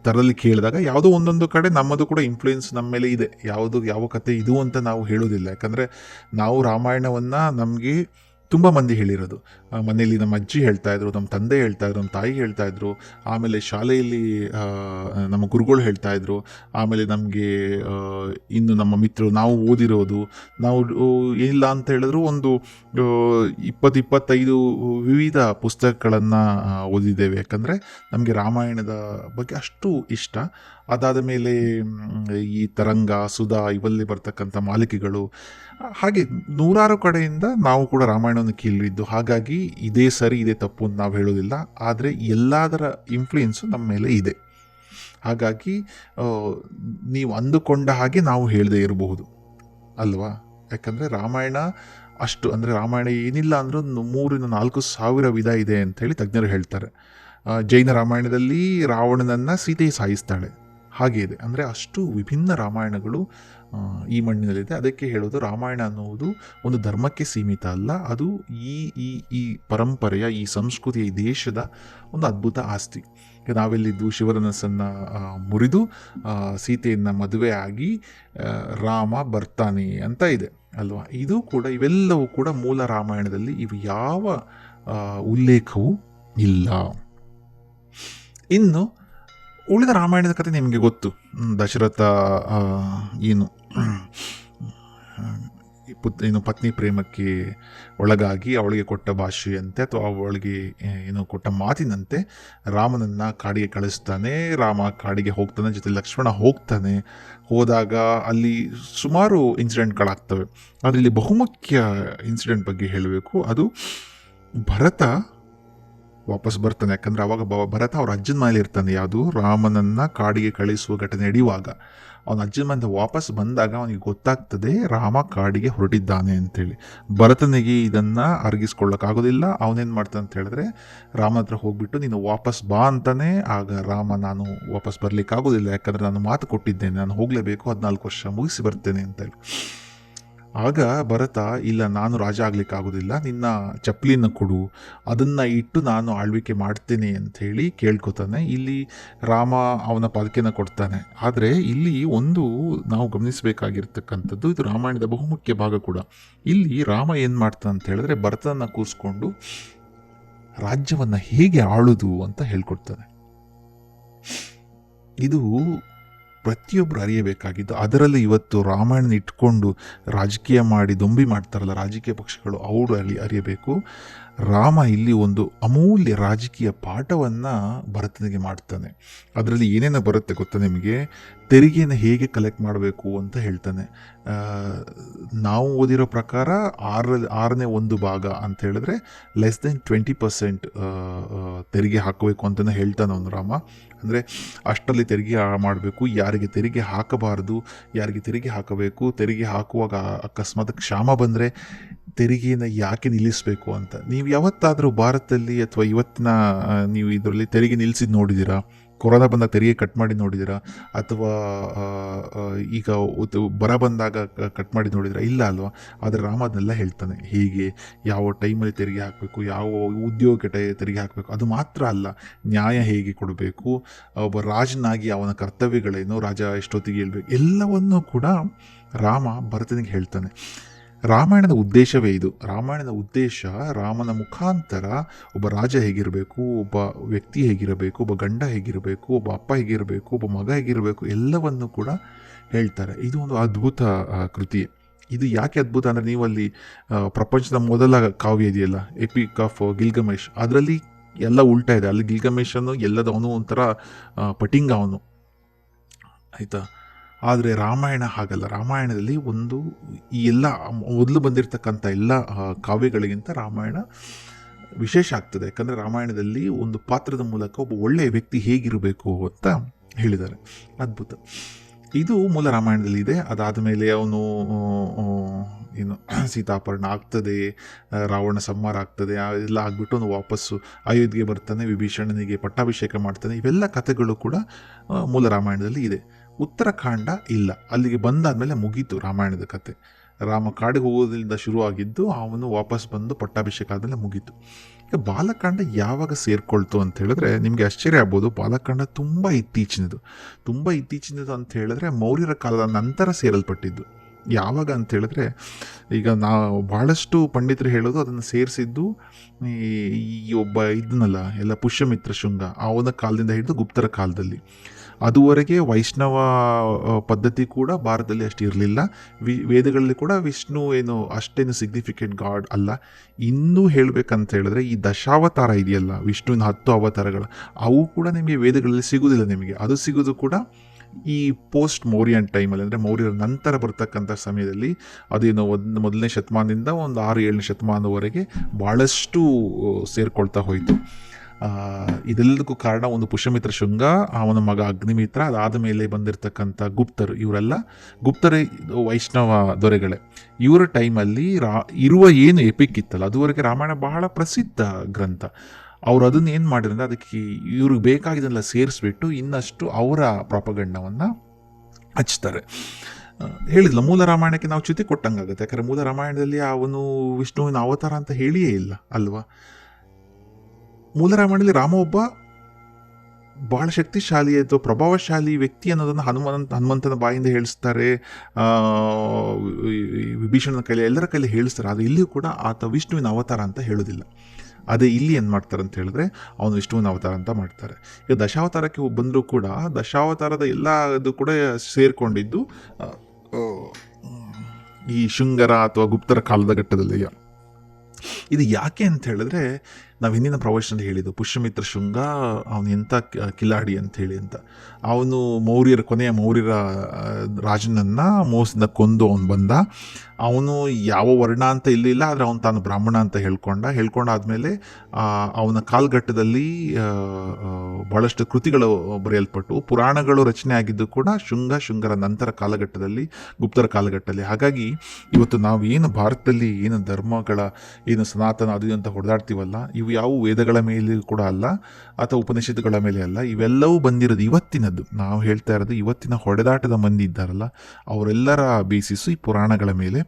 ಥರದಲ್ಲಿ ಕೇಳಿದಾಗ ಯಾವುದೋ ಒಂದೊಂದು ಕಡೆ ನಮ್ಮದು ಕೂಡ ಇನ್ಫ್ಲೂಯೆನ್ಸ್ ನಮ್ಮ ಮೇಲೆ ಇದೆ. ಯಾವ ಕತೆ ಇದು ಅಂತ ನಾವು ಹೇಳೋದಿಲ್ಲ. ಯಾಕಂದರೆ ನಾವು ರಾಮಾಯಣವನ್ನು ನಮಗೆ ತುಂಬ ಮಂದಿ ಹೇಳಿರೋದು. ಮನೆಯಲ್ಲಿ ನಮ್ಮ ಅಜ್ಜಿ ಹೇಳ್ತಾಯಿದ್ರು, ನಮ್ಮ ತಂದೆ ಹೇಳ್ತಾಯಿದ್ರು, ನಮ್ಮ ತಾಯಿ ಹೇಳ್ತಾಯಿದ್ರು, ಆಮೇಲೆ ಶಾಲೆಯಲ್ಲಿ ನಮ್ಮ ಗುರುಗಳು ಹೇಳ್ತಾಯಿದ್ರು, ಆಮೇಲೆ ನಮಗೆ ಇನ್ನು ನಮ್ಮ ಮಿತ್ರರು, ನಾವು ಓದಿರೋದು, ನಾವು ಏನಿಲ್ಲ ಅಂತ ಹೇಳಿದ್ರು ಒಂದು 20-25 ವಿವಿಧ ಪುಸ್ತಕಗಳನ್ನು ಓದಿದ್ದೇವೆ. ಯಾಕಂದರೆ ನಮಗೆ ರಾಮಾಯಣದ ಬಗ್ಗೆ ಅಷ್ಟು ಇಷ್ಟ. ಅದಾದ ಮೇಲೆ ಈ ತರಂಗ, ಸುಧಾ ಇವಲ್ಲಿ ಬರ್ತಕ್ಕಂಥ ಮಾಲಿಕೆಗಳು, ಹಾಗೆ ನೂರಾರು ಕಡೆಯಿಂದ ನಾವು ಕೂಡ ರಾಮಾಯಣವನ್ನು ಕೇಳಿದ್ದು. ಹಾಗಾಗಿ ಇದೇ ಸರಿ ಇದೇ ತಪ್ಪು ಅಂತ ನಾವು ಹೇಳೋದಿಲ್ಲ. ಆದರೆ ಎಲ್ಲದರ ಇನ್ಫ್ಲೂಯೆನ್ಸು ನಮ್ಮ ಮೇಲೆ ಇದೆ. ಹಾಗಾಗಿ ನೀವು ಅಂದುಕೊಂಡ ಹಾಗೆ ನಾವು ಹೇಳದೇ ಇರಬಹುದು ಅಲ್ವಾ. ಯಾಕಂದರೆ ರಾಮಾಯಣ ಅಷ್ಟು, ಅಂದರೆ ರಾಮಾಯಣ ಏನಿಲ್ಲ ಅಂದರೂ 3-4 ಸಾವಿರ ವಿಧ ಇದೆ ಅಂಥೇಳಿ ತಜ್ಞರು ಹೇಳ್ತಾರೆ. ಜೈನ ರಾಮಾಯಣದಲ್ಲಿ ರಾವಣನನ್ನು ಸೀತೆ ಸಾಯಿಸ್ತಾಳೆ, ಹಾಗೆ ಇದೆ. ಅಂದರೆ ಅಷ್ಟು ವಿಭಿನ್ನ ರಾಮಾಯಣಗಳು ಈ ಮಣ್ಣಿನಲ್ಲಿದೆ. ಅದಕ್ಕೆ ಹೇಳೋದು ರಾಮಾಯಣ ಅನ್ನುವುದು ಒಂದು ಧರ್ಮಕ್ಕೆ ಸೀಮಿತ ಅಲ್ಲ, ಅದು ಈ ಪರಂಪರೆಯ, ಈ ಸಂಸ್ಕೃತಿಯ, ಈ ದೇಶದ ಒಂದು ಅದ್ಭುತ ಆಸ್ತಿ. ನಾವೆಲ್ಲಿದ್ದು ಶಿವಧನಸ್ಸನ್ನು ಮುರಿದು ಸೀತೆಯನ್ನು ಮದುವೆ ಆಗಿ ರಾಮ ಬರ್ತಾನೆ ಅಂತ ಇದೆ ಅಲ್ವಾ. ಇವೆಲ್ಲವೂ ಕೂಡ ಮೂಲ ರಾಮಾಯಣದಲ್ಲಿ ಇವು ಯಾವ ಉಲ್ಲೇಖವೂ ಇಲ್ಲ. ಇನ್ನು ಉಳಿದ ರಾಮಾಯಣದ ಕಥೆ ನಿಮಗೆ ಗೊತ್ತು. ದಶರಥ ಏನು ಪತ್ನಿ ಪ್ರೇಮಕ್ಕೆ ಒಳಗಾಗಿ ಅವಳಿಗೆ ಕೊಟ್ಟ ಭಾಷೆಯಂತೆ ಅಥವಾ ಅವಳಿಗೆ ಕೊಟ್ಟ ಮಾತಿನಂತೆ ರಾಮನನ್ನು ಕಾಡಿಗೆ ಕಳಿಸ್ತಾನೆ. ರಾಮ ಕಾಡಿಗೆ ಹೋಗ್ತಾನೆ, ಜೊತೆ ಲಕ್ಷ್ಮಣ ಹೋಗ್ತಾನೆ. ಹೋದಾಗ ಅಲ್ಲಿ ಸುಮಾರು ಇನ್ಸಿಡೆಂಟ್ಗಳಾಗ್ತವೆ. ಆದರೆ ಇಲ್ಲಿ ಬಹುಮುಖ್ಯ ಇನ್ಸಿಡೆಂಟ್ ಬಗ್ಗೆ ಹೇಳಬೇಕು. ಅದು ಭರತ ವಾಪಸ್ ಬರ್ತಾನೆ. ಯಾಕಂದರೆ ಅವಾಗ ಭರತ ಅವ್ರ ಅಜ್ಜನ ಮನೇಲಿ ಇರ್ತಾನೆ. ಯಾವುದು, ರಾಮನನ್ನು ಕಾಡಿಗೆ ಕಳಿಸುವ ಘಟನೆ ನಡೆಯುವಾಗ ಅವನ ಅಜ್ಜನ ಮನೆಯಿಂದ ವಾಪಸ್ ಬಂದಾಗ ಅವನಿಗೆ ಗೊತ್ತಾಗ್ತದೆ ರಾಮ ಕಾಡಿಗೆ ಹೊರಟಿದ್ದಾನೆ ಅಂತೇಳಿ. ಭರತನಿಗೆ ಇದನ್ನು ಅರಗಿಸ್ಕೊಳ್ಳೋಕ್ಕಾಗೋದಿಲ್ಲ. ಅವನೇನು ಮಾಡ್ತಾನೆ ಅಂತ ಹೇಳಿದ್ರೆ ರಾಮನ ಹತ್ರ ಹೋಗ್ಬಿಟ್ಟು ನೀನು ವಾಪಸ್ ಬಾ ಅಂತಾನೆ. ಆಗ ರಾಮ ನಾನು ವಾಪಸ್ ಬರಲಿಕ್ಕಾಗೋದಿಲ್ಲ, ಯಾಕಂದರೆ ನಾನು ಮಾತು ಕೊಟ್ಟಿದ್ದೇನೆ, ನಾನು ಹೋಗಲೇಬೇಕು, 14 ವರ್ಷ ಮುಗಿಸಿ ಬರ್ತೇನೆ ಅಂತೇಳಿ. ಆಗ ಭರತ, ಇಲ್ಲ ನಾನು ರಾಜ ಆಗ್ಲಿಕ್ಕಾಗೋದಿಲ್ಲ, ನಿನ್ನ ಚಪ್ಪಲಿನ ಕೊಡು, ಅದನ್ನು ಇಟ್ಟು ನಾನು ಆಳ್ವಿಕೆ ಮಾಡ್ತೇನೆ ಅಂಥೇಳಿ ಕೇಳ್ಕೊತಾನೆ. ಇಲ್ಲಿ ರಾಮ ಅವನ ಪಾಲಕಿಯನ್ನು ಕೊಡ್ತಾನೆ. ಆದರೆ ಇಲ್ಲಿ ಒಂದು ನಾವು ಗಮನಿಸಬೇಕಾಗಿರ್ತಕ್ಕಂಥದ್ದು, ಇದು ರಾಮಾಯಣದ ಬಹುಮುಖ್ಯ ಭಾಗ ಕೂಡ. ಇಲ್ಲಿ ರಾಮ ಏನು ಮಾಡ್ತಾನೆ ಅಂತ ಹೇಳಿದ್ರೆ ಭರತನ ಕೂರಿಸ್ಕೊಂಡು ರಾಜ್ಯವನ್ನು ಹೇಗೆ ಆಳುದು ಅಂತ ಹೇಳ್ಕೊಡ್ತಾನೆ. ಇದು ಪ್ರತಿಯೊಬ್ಬರು ಅರಿಯಬೇಕಾಗಿದ್ದು. ಅದರಲ್ಲಿ ಇವತ್ತು ರಾಮಾಯಣ ಇಟ್ಕೊಂಡು ರಾಜಕೀಯ ಮಾಡಿ ದೊಂಬಿ ಮಾಡ್ತಾರಲ್ಲ ರಾಜಕೀಯ ಪಕ್ಷಗಳು, ಅವರು ಅರಿಯಬೇಕು. ರಾಮ ಇಲ್ಲಿ ಒಂದು ಅಮೂಲ್ಯ ರಾಜಕೀಯ ಪಾಠವನ್ನು ಭರತನಿಗೆ ಮಾಡ್ತಾನೆ. ಅದರಲ್ಲಿ ಏನೇನು ಬರುತ್ತೆ ಗೊತ್ತಾ ನಿಮಗೆ? ತೆರಿಗೆಯನ್ನು ಹೇಗೆ ಕಲೆಕ್ಟ್ ಮಾಡಬೇಕು ಅಂತ ಹೇಳ್ತಾನೆ. ನಾವು ಓದಿರೋ ಪ್ರಕಾರ 6ನೇ 1 ಭಾಗ ಅಂತ ಹೇಳಿದ್ರೆ ಲೆಸ್ ದೆನ್ 20% ತೆರಿಗೆ ಹಾಕಬೇಕು ಅಂತಲೇ ಹೇಳ್ತಾನೆ ಅವನು ರಾಮ. ಅಂದರೆ ಅಷ್ಟರಲ್ಲಿ ತೆರಿಗೆ ಮಾಡಬೇಕು, ಯಾರಿಗೆ ತೆರಿಗೆ ಹಾಕಬಾರ್ದು, ಯಾರಿಗೆ ತೆರಿಗೆ ಹಾಕಬೇಕು, ತೆರಿಗೆ ಹಾಕುವಾಗ ಅಕಸ್ಮಾತ್ ಕ್ಷಾಮ ಬಂದರೆ ತೆರಿಗೆಯನ್ನು ಯಾಕೆ ನಿಲ್ಲಿಸಬೇಕು ಅಂತ. ನೀವು ಯಾವತ್ತಾದರೂ ಭಾರತದಲ್ಲಿ ಅಥವಾ ಇವತ್ತಿನ ನೀವು ಇದರಲ್ಲಿ ತೆರಿಗೆ ನಿಲ್ಲಿಸಿದ್ದು ನೋಡಿದ್ದೀರಾ? ಕೊರೋನಾ ಬಂದಾಗ ತೆರಿಗೆ ಕಟ್ ಮಾಡಿ ನೋಡಿದ್ದೀರಾ? ಅಥವಾ ಈಗ ಬರ ಬಂದಾಗ ಕಟ್ ಮಾಡಿ ನೋಡಿದ್ದೀರಾ? ಇಲ್ಲ ಅಲ್ವಾ? ಆದರೆ ರಾಮ ಅದನ್ನೆಲ್ಲ ಹೇಳ್ತಾನೆ, ಹೇಗೆ ಯಾವ ಟೈಮಲ್ಲಿ ತೆರಿಗೆ ಹಾಕಬೇಕು, ಯಾವ ಉದ್ಯೋಗಕ್ಕೆ ತೆರಿಗೆ ಹಾಕಬೇಕು. ಅದು ಮಾತ್ರ ಅಲ್ಲ, ನ್ಯಾಯ ಹೇಗೆ ಕೊಡಬೇಕು, ಒಬ್ಬ ರಾಜನಾಗಿ ಅವನ ಕರ್ತವ್ಯಗಳೇನು, ರಾಜ ಎಷ್ಟೊತ್ತಿಗೆ ಹೇಳ್ಬೇಕು, ಎಲ್ಲವನ್ನೂ ಕೂಡ ರಾಮ ಭರತನಿಗೆ ಹೇಳ್ತಾನೆ. ರಾಮಾಯಣದ ಉದ್ದೇಶವೇ ಇದು. ರಾಮಾಯಣದ ಉದ್ದೇಶ ರಾಮನ ಮುಖಾಂತರ ಒಬ್ಬ ರಾಜ ಹೇಗಿರಬೇಕು, ಒಬ್ಬ ವ್ಯಕ್ತಿ ಹೇಗಿರಬೇಕು, ಒಬ್ಬ ಗಂಡ ಹೇಗಿರಬೇಕು, ಒಬ್ಬ ಅಪ್ಪ ಹೇಗಿರಬೇಕು, ಒಬ್ಬ ಮಗ ಹೇಗಿರಬೇಕು, ಎಲ್ಲವನ್ನು ಕೂಡ ಹೇಳ್ತಾರೆ. ಇದು ಒಂದು ಅದ್ಭುತ ಕೃತಿ. ಇದು ಯಾಕೆ ಅದ್ಭುತ ಅಂದರೆ, ನೀವಲ್ಲಿ ಪ್ರಪಂಚದ ಮೊದಲ ಕಾವ್ಯ ಇದೆಯಲ್ಲ, ಎಪಿಕ್ ಆಫ್ ಗಿಲ್ಗಮೇಶ್, ಅದರಲ್ಲಿ ಎಲ್ಲ ಉಲ್ಟಾ ಇದೆ. ಅಲ್ಲಿ ಗಿಲ್ಗಮೇಶನ್ನು ಎಲ್ಲದವನು ಒಂಥರ ಪಟಿಂಗ ಅವನು, ಆಯಿತಾ. ಆದರೆ ರಾಮಾಯಣ ಹಾಗಲ್ಲ. ರಾಮಾಯಣದಲ್ಲಿ ಈ ಎಲ್ಲ ಮೊದಲು ಬಂದಿರತಕ್ಕಂಥ ಎಲ್ಲ ಕಾವ್ಯಗಳಿಗಿಂತ ರಾಮಾಯಣ ವಿಶೇಷ ಆಗ್ತದೆ. ಯಾಕಂದರೆ ರಾಮಾಯಣದಲ್ಲಿ ಒಂದು ಪಾತ್ರದ ಮೂಲಕ ಒಬ್ಬ ಒಳ್ಳೆಯ ವ್ಯಕ್ತಿ ಹೇಗಿರಬೇಕು ಅಂತ ಹೇಳಿದ್ದಾರೆ. ಅದ್ಭುತ. ಇದು ಮೂಲ ರಾಮಾಯಣದಲ್ಲಿ ಇದೆ. ಅದಾದ ಮೇಲೆ ಅವನು ಏನು ಸೀತಾಪರಣ ಆಗ್ತದೆ, ರಾವಣ ಸಂಹಾರ ಆಗ್ತದೆ, ಎಲ್ಲ ಆಗಿಬಿಟ್ಟು ಅವನು ವಾಪಸ್ಸು ಅಯೋಧ್ಯೆಗೆ ಬರ್ತಾನೆ, ವಿಭೀಷಣನಿಗೆ ಪಟ್ಟಾಭಿಷೇಕ ಮಾಡ್ತಾನೆ. ಇವೆಲ್ಲ ಕಥೆಗಳು ಕೂಡ ಮೂಲ ರಾಮಾಯಣದಲ್ಲಿ ಇದೆ. ಉತ್ತರಾಖಂಡ ಇಲ್ಲ, ಅಲ್ಲಿಗೆ ಬಂದಾದಮೇಲೆ ಮುಗೀತು ರಾಮಾಯಣದ ಕತೆ. ರಾಮ ಕಾಡಿಗೆ ಹೋಗೋದ್ರಿಂದ ಶುರುವಾಗಿದ್ದು ಅವನು ವಾಪಸ್ ಬಂದು ಪಟ್ಟಾಭಿಷೇಕ ಆದಮೇಲೆ ಮುಗೀತು. ಈಗ ಬಾಲಕಾಂಡ ಯಾವಾಗ ಸೇರಿಕೊಳ್ತು ಅಂತ ಹೇಳಿದ್ರೆ ನಿಮಗೆ ಆಶ್ಚರ್ಯ ಆಗ್ಬೋದು. ಬಾಲಕಾಂಡ ತುಂಬ ಇತ್ತೀಚಿನದು ಅಂತ ಹೇಳಿದ್ರೆ ಮೌರ್ಯರ ಕಾಲದ ನಂತರ ಸೇರಲ್ಪಟ್ಟಿದ್ದು. ಯಾವಾಗ ಅಂತ ಹೇಳಿದ್ರೆ, ಈಗ ನಾವು ಭಾಳಷ್ಟು ಪಂಡಿತರು ಹೇಳೋದು ಅದನ್ನು ಸೇರಿಸಿದ್ದು ಈ ಒಬ್ಬ ಇದನ್ನಲ್ಲ ಎಲ್ಲ ಪುಷ್ಯಮಿತ್ರ ಶುಂಗ, ಅವನ ಕಾಲದಿಂದ ಹಿಡಿದು ಗುಪ್ತರ ಕಾಲದಲ್ಲಿ. ಅದುವರೆಗೆ ವೈಷ್ಣವ ಪದ್ಧತಿ ಕೂಡ ಭಾರತದಲ್ಲಿ ಅಷ್ಟು ಇರಲಿಲ್ಲ. ವೇದಗಳಲ್ಲಿ ಕೂಡ ವಿಷ್ಣು ಏನು ಅಷ್ಟೇನು ಸಿಗ್ನಿಫಿಕೆಂಟ್ ಗಾಡ್ ಅಲ್ಲ. ಇನ್ನೂ ಹೇಳಬೇಕಂತ ಹೇಳಿದ್ರೆ ಈ ದಶಾವತಾರ ಇದೆಯಲ್ಲ, ವಿಷ್ಣುವಿನ 10 ಅವತಾರಗಳು, ಅವು ಕೂಡ ನಿಮಗೆ ವೇದಗಳಲ್ಲಿ ಸಿಗೋದಿಲ್ಲ. ನಿಮಗೆ ಅದು ಸಿಗೋದು ಕೂಡ ಈ ಪೋಸ್ಟ್ ಮೌರ್ಯನ್ ಟೈಮಲ್ಲಿ, ಅಂದರೆ ಮೌರ್ಯರ ನಂತರ ಬರ್ತಕ್ಕಂಥ ಸಮಯದಲ್ಲಿ. ಅದೇನು ಮೊದಲನೇ ಶತಮಾನದಿಂದ ಒಂದು 6-7ನೇ ಶತಮಾನದವರೆಗೆ ಭಾಳಷ್ಟು ಸೇರ್ಕೊಳ್ತಾ ಹೋಯಿತು. ಇದೆಲ್ಲದಕ್ಕೂ ಕಾರಣ ಒಂದು ಪುಷ್ಯಮಿತ್ರ ಶುಂಗ, ಅವನ ಮಗ ಅಗ್ನಿಮಿತ್ರ, ಅದಾದ ಮೇಲೆ ಬಂದಿರತಕ್ಕಂಥ ಗುಪ್ತರು. ಇವರೆಲ್ಲ ಗುಪ್ತರೇ ವೈಷ್ಣವ ದೊರೆಗಳೇ. ಇವರ ಟೈಮಲ್ಲಿ ಇರುವ ಏನು ಎಪಿಕ್ ಇತ್ತಲ್ಲ, ಅದುವರೆಗೆ ರಾಮಾಯಣ ಬಹಳ ಪ್ರಸಿದ್ಧ ಗ್ರಂಥ. ಅವರು ಅದನ್ನು ಏನು ಮಾಡಿದ್ರೆ ಅದಕ್ಕೆ ಇವ್ರಿಗೆ ಬೇಕಾಗಿದ್ದೆಲ್ಲ ಸೇರಿಸ್ಬಿಟ್ಟು ಇನ್ನಷ್ಟು ಅವರ ಪ್ರಾಪಗಂಡವನ್ನು ಹಚ್ತಾರೆ. ಹೇಳಿದ್ಲ, ಮೂಲ ರಾಮಾಯಣಕ್ಕೆ ನಾವು ಚ್ಯುತಿ ಕೊಟ್ಟಂಗಾಗುತ್ತೆ. ಯಾಕಂದರೆ ಮೂಲ ರಾಮಾಯಣದಲ್ಲಿ ಅವನು ವಿಷ್ಣುವಿನ ಅವತಾರ ಅಂತ ಹೇಳಿಯೇ ಇಲ್ಲ ಅಲ್ವಾ. ಮೂಲ ರಾಮಾಯಣದಲ್ಲಿ ರಾಮ ಒಬ್ಬ ಬಹಳ ಶಕ್ತಿಶಾಲಿ ಅಥವಾ ಪ್ರಭಾವಶಾಲಿ ವ್ಯಕ್ತಿ ಅನ್ನೋದನ್ನು ಹನುಮಂತನ ಬಾಯಿಂದ ಹೇಳಿಸ್ತಾರೆ, ವಿಭೀಷಣನ ಕೈಲಿ, ಎಲ್ಲರ ಕೈಲಿ ಹೇಳಿಸ್ತಾರೆ. ಆದರೆ ಇಲ್ಲಿಯೂ ಕೂಡ ಆತ ವಿಷ್ಣುವಿನ ಅವತಾರ ಅಂತ ಹೇಳೋದಿಲ್ಲ. ಅದೇ ಇಲ್ಲಿ ಏನು ಮಾಡ್ತಾರೆ ಅಂತ ಹೇಳಿದ್ರೆ ಅವನು ವಿಷ್ಣುವಿನ ಅವತಾರ ಅಂತ ಮಾಡ್ತಾರೆ. ಈಗ ದಶಾವತಾರಕ್ಕೆ ಬಂದರೂ ಕೂಡ ದಶಾವತಾರದ ಎಲ್ಲ ಇದು ಕೂಡ ಸೇರಿಕೊಂಡಿದ್ದು ಈ ಶುಂಗರ ಅಥವಾ ಗುಪ್ತರ ಕಾಲದ ಘಟ್ಟದಲ್ಲಿ. ಇದು ಯಾಕೆ ಅಂತ ಹೇಳಿದ್ರೆ ನಾವು ಹಿಂದಿನ ಪ್ರವಚನದಲ್ಲಿ ಹೇಳಿದ್ದು ಪುಷ್ಯಮಿತ್ರ ಶುಂಗ ಅವನು ಎಂಥ ಕಿಲಾಡಿ ಅಂತ ಹೇಳಿ ಅಂತ. ಅವನು ಕೊನೆಯ ಮೌರ್ಯರ ರಾಜನನ್ನು ಮೋಸದಿಂದ ಕೊಂದು ಅವನು ಬಂದ. ಅವನು ಯಾವ ವರ್ಣ ಅಂತ ಇಲ್ಲಿಲ್ಲ, ಆದರೆ ಅವನು ತಾನು ಬ್ರಾಹ್ಮಣ ಅಂತ ಹೇಳ್ಕೊಂಡಾದ್ಮೇಲೆ ಅವನ ಕಾಲ್ಘಟ್ಟದಲ್ಲಿ ಬಹಳಷ್ಟು ಕೃತಿಗಳು ಬರೆಯಲ್ಪಟ್ಟು ಪುರಾಣಗಳು ರಚನೆ ಆಗಿದ್ದು ಕೂಡ ಶುಂಗರ ನಂತರ ಕಾಲಘಟ್ಟದಲ್ಲಿ, ಗುಪ್ತರ ಕಾಲಘಟ್ಟದಲ್ಲಿ. ಹಾಗಾಗಿ ಇವತ್ತು ನಾವು ಏನು ಭಾರತದಲ್ಲಿ ಏನು ಧರ್ಮಗಳ ಏನು ಸನಾತನ ಅದು ಅಂತ ಹೊಡೆದಾಡ್ತೀವಲ್ಲ, ಇವು ಯಾವ ವೇದಗಳ ಮೇಲೆ ಕೂಡ ಅಲ್ಲ ಅಥವಾ ಉಪನಿಷತ್ತುಗಳ ಮೇಲೆ ಅಲ್ಲ, ಇವೆಲ್ಲವೂ ಬಂದಿರೋದು ಇವತ್ತಿನದ್ದು. ನಾವು ಹೇಳ್ತಾ ಇರೋದು ಇವತ್ತಿನ ಹೊಡೆದಾಟದ ಮಂದಿ ಇದ್ದಾರಲ್ಲ, ಅವರೆಲ್ಲರ ಬೇಸಿಸು ಈ ಪುರಾಣಗಳ ಮೇಲೆ.